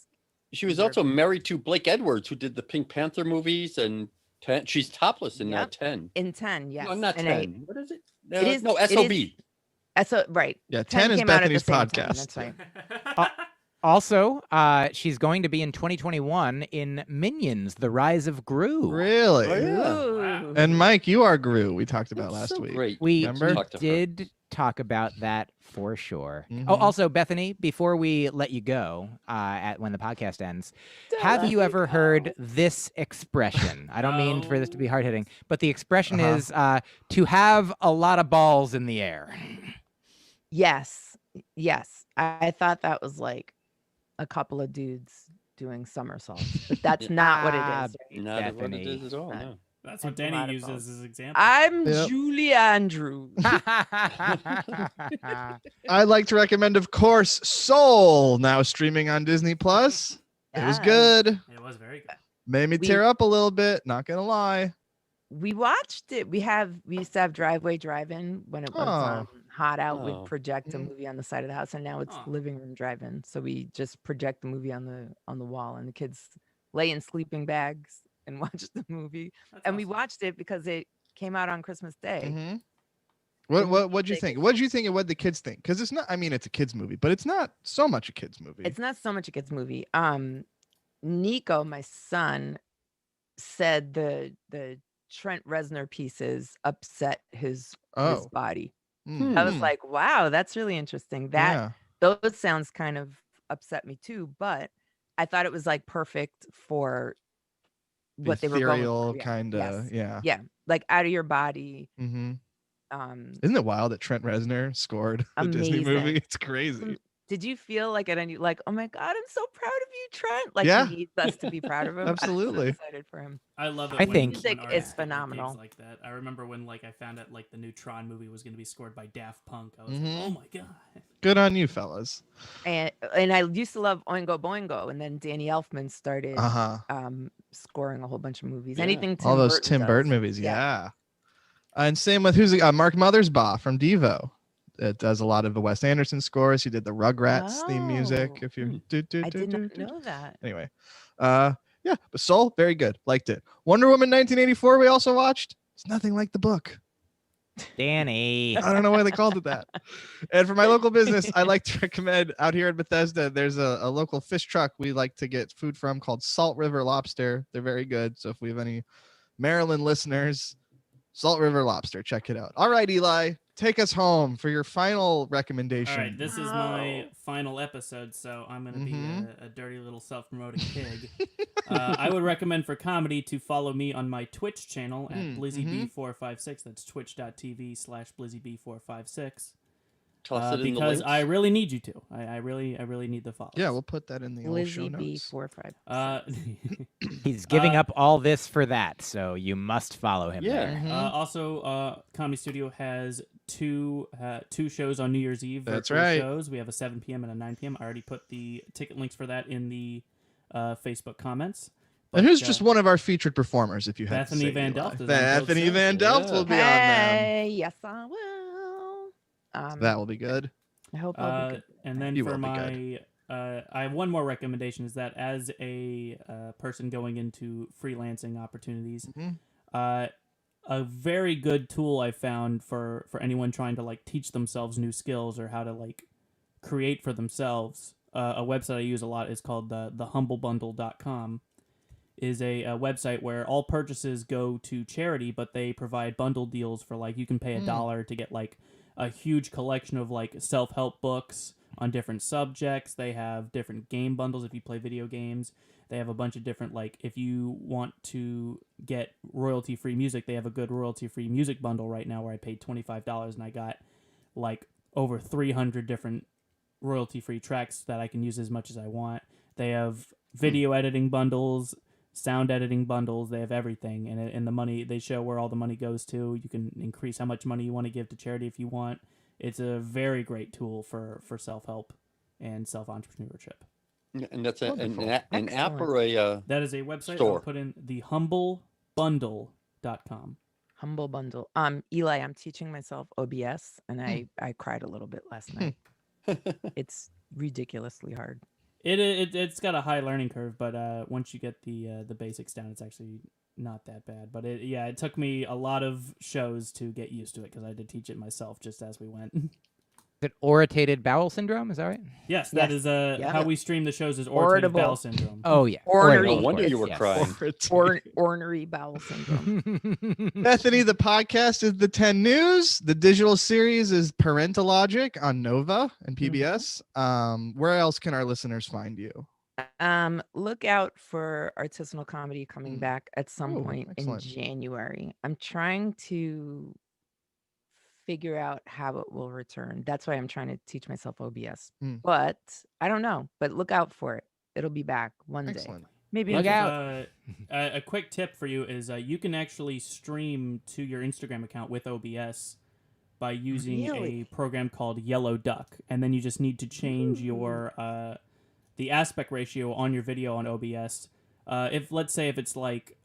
She was also married to Blake Edwards, who did the Pink Panther movies, and 10. She's topless in 10. In 10, yes. No, not And 10. What is it? It is no, SOB. Right. Yeah, 10 is came out at the Bethany's same time, podcast. That's right. Also, she's going to be in 2021 in Minions: The Rise of Gru. Really? Oh, yeah. Ooh. And Mike, you are Gru. We talked about That's last so week. great. We Remember? Talk to her. did talk about that for sure. Mhm. Oh, also, Bethany, before we let you go, when the podcast ends, have you ever heard this expression? I don't mean for this to be hard hitting, but the expression is to have a lot of balls in the air. Yes. I thought that was like a couple of dudes doing somersaults, but that's not what it is. Right? Not what it Bethany. is at all. No. That's what That's a lot Danny of uses balls. as example. I'm Yep. Julie Andrews. I'd like to recommend, of course, Soul, now streaming on Disney Plus. It was Yes. good. It was very good. Made me tear up a little bit. Not gonna lie. We watched it. We used to have driveway drive-in when it was hot out. Oh. We'd project a Mhm. movie on the side of the house, and now it's living room drive-in. So we just project the movie on the wall, and the kids lay in sleeping bags and watch the movie. That's And we awesome. watched it because it came out on Christmas Day. Mhm. The What'd you music think? is- What'd you think and what the kids think? Because it's not. I mean, it's a kids movie, but it's not so much a kids movie. It's not so much a kids movie. Nico, my son, said the Trent Reznor pieces upset his body. I was like, wow, that's really interesting. Those sounds kind of upset me too, but I thought it was like perfect for what they were going ethereal for. kind of. Yes. Yeah. Like out of your body. Mm-hmm. Isn't it wild that Trent Reznor scored the Disney movie? Amazing. It's crazy. Did you feel like at any oh my God, I'm so proud of you, Trent? Like Yeah. he needs us to be proud of him. Absolutely. I'm so excited for him. I love it. I when, think- when Music artists is get, like, gigs phenomenal. like that. I remember when I found out like the new Tron movie was going to be scored by Daft Punk. I was Mhm. like, oh my god. Good on you, fellas. And I used to love Oingo Boingo, and then Danny Elfman started scoring a whole bunch of movies. Yeah. Anything Tim All those Burton Tim does. Burton movies. Yeah. And same with Mark Mothersbaugh from Devo. It does a lot of the Wes Anderson scores. He did the Rugrats theme music. Oh. If you I did not know that. Anyway, yeah, but Soul, very good. Liked it. Wonder Woman 1984. We also watched. It's nothing like the book. Danny. I don't know why they called it that. And for my local business, I like to recommend out here in Bethesda, there's a local fish truck we like to get food from called Salt River Lobster. They're very good. So if we have any Maryland listeners, Salt River Lobster, check it out. All right, Eli, take us home for your final recommendation. All right, this is my final episode, so I'm going to be a dirty little self-promoting pig. I would recommend for comedy to follow me on my Twitch channel at BlizzyB456. That's twitch.tv/BlizzyB456. Toss it in the because links. I really need you to. I really need the follows. Yeah, we'll put that in the old show Lizzie notes. B456. He's giving up all this for that, so you must follow him Yeah. there. Also, Comedy Studio has two shows on New Year's Eve. That's virtual right. Shows. We have a 7 p.m. and a 9 p.m. I already put the ticket links for that in the Facebook comments. And who's But, just one of our featured performers, if you have Bethany to say, Van Eli. Delft is on Bethany both Van shows. Delft Yeah. will be on them. Hey, yes, I will. That will be good. I hope I'll be good. And then You for will be my, I have one more recommendation, is that as a person going into freelancing opportunities, a very good tool I found for anyone trying to like teach themselves new skills or how to like create for themselves. A website I use a lot is called thehumblebundle.com. Is a website where all purchases go to charity, but they provide bundle deals for like you can pay $1 to get like a huge collection of like self-help books on different subjects. They have different game bundles if you play video games. They have a bunch of different, like, if you want to get royalty-free music, they have a good royalty-free music bundle right now where I paid $25 and I got like over 300 different royalty-free tracks that I can use as much as I want. They have video editing bundles, sound editing bundles. They have everything, and the money, they show where all the money goes to. You can increase how much money you want to give to charity if you want. It's a very great tool for self-help and self-entrepreneurship. And that's an Excellent. app or a That is a website. Store. I'll put in thehumblebundle.com. Humble Bundle. Eli, I'm teaching myself OBS, and I cried a little bit last night. It's ridiculously hard. It's got a high learning curve, but once you get the basics down, it's actually not that bad. But it took me a lot of shows to get used to it because I had to teach it myself just as we went. Is it irritated bowel syndrome? Is that right? Yes, that Yes. is Yeah. how we stream the shows is irritated Audible. bowel syndrome. Oh yeah. Ornery. Ornery, No of wonder course, you were yes. crying. Ornery bowel syndrome. Bethany, the podcast is the 10 News. The digital series is Parentalogic on Nova and PBS. Where else can our listeners find you? Look out for artisanal comedy coming back at some Oh, point excellent. in January. I'm trying to figure out how it will return. That's why I'm trying to teach myself OBS. But I don't know. But look out for it. It'll be back one Excellent. day. Maybe Look in out. A quick tip for you is you can actually stream to your Instagram account with OBS by using Really? a program called Yellow Duck, and then you just need to change your the aspect ratio on your video on OBS. If let's say if it's like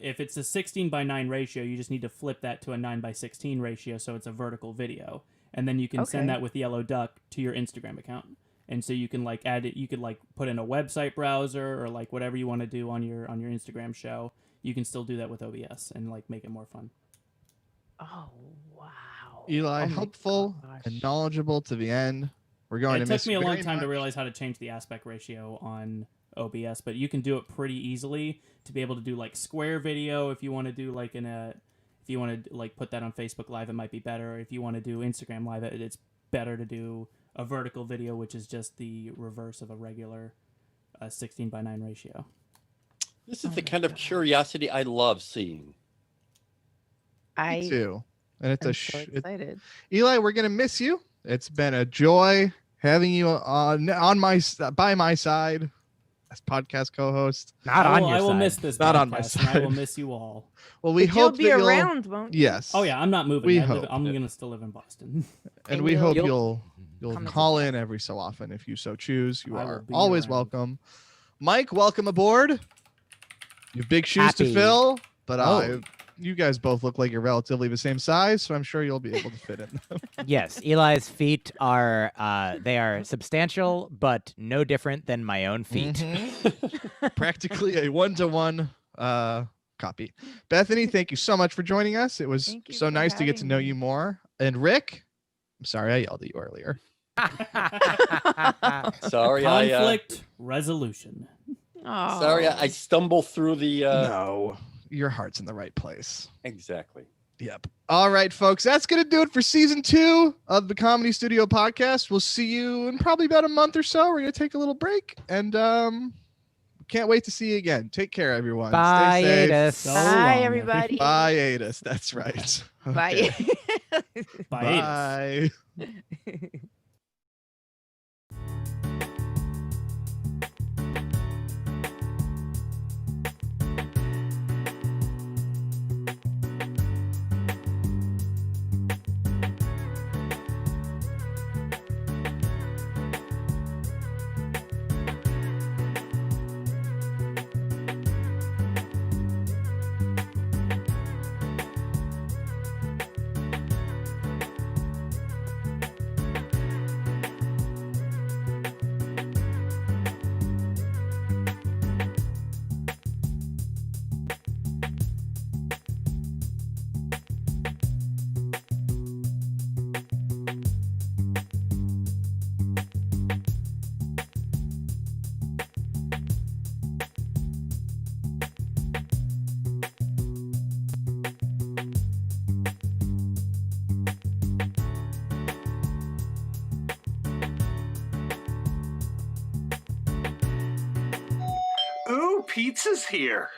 if it's a 16:9 ratio, you just need to flip that to a 9:16 ratio, so it's a vertical video, and then you can send Okay. that with Yellow Duck to your Instagram account. And so you can like add it. You could like put in a website browser or like whatever you want to do on your Instagram show. You can still do that with OBS and like make it more fun. Oh wow. Eli, Oh my helpful and gosh. knowledgeable to the end. We're going It to took miss me a you long very time to much. realize how to change the aspect ratio on OBS, but you can do it pretty easily to be able to do like square video if you want to do like if you want to like put that on Facebook Live, it might be better. If you want to do Instagram Live, it's better to do a vertical video, which is just the reverse of a regular 16:9 ratio. This is the kind of curiosity I love seeing. Me I too. And it's am a so excited. Eli, we're gonna miss you. It's been a joy having you by my side as podcast co-host. Not on your I will side. miss this Not on my podcast, and I will side. miss you all. Well, we But you'll hope be that you'll around, won't you? Yes. Oh yeah, I'm not moving. We I'm hope. gonna still live in Boston. And And we hope you'll you'll come as a call guest. in every so often if you so choose. You I will are be always around. welcome. Mike, welcome aboard. You have big shoes to Happy. fill, but Oh. you guys both look like you're relatively the same size, so I'm sure you'll be able to fit in. Yes, Eli's feet are they are substantial, but no different than my own feet. Mhm. Practically a 1-to-1 copy. Bethany, thank you so much for joining us. It was Thank you so for nice to get to having know me. you more. And Rick, I'm sorry I yelled at you earlier. Sorry, Conflict resolution. I stumble through the. No, your heart's in the right place. Exactly. Yep. All right, folks, that's going to do it for season 2 of the Comedy Studio podcast. We'll see you in probably about a month or so. We're going to take a little break and can't wait to see you again. Take care, everyone. Bye, Stay safe. Adis. So Bye, long, everybody. Bye, Adis. That's right. Bye. Okay. Bye. Bye. Ooh, pizza's here.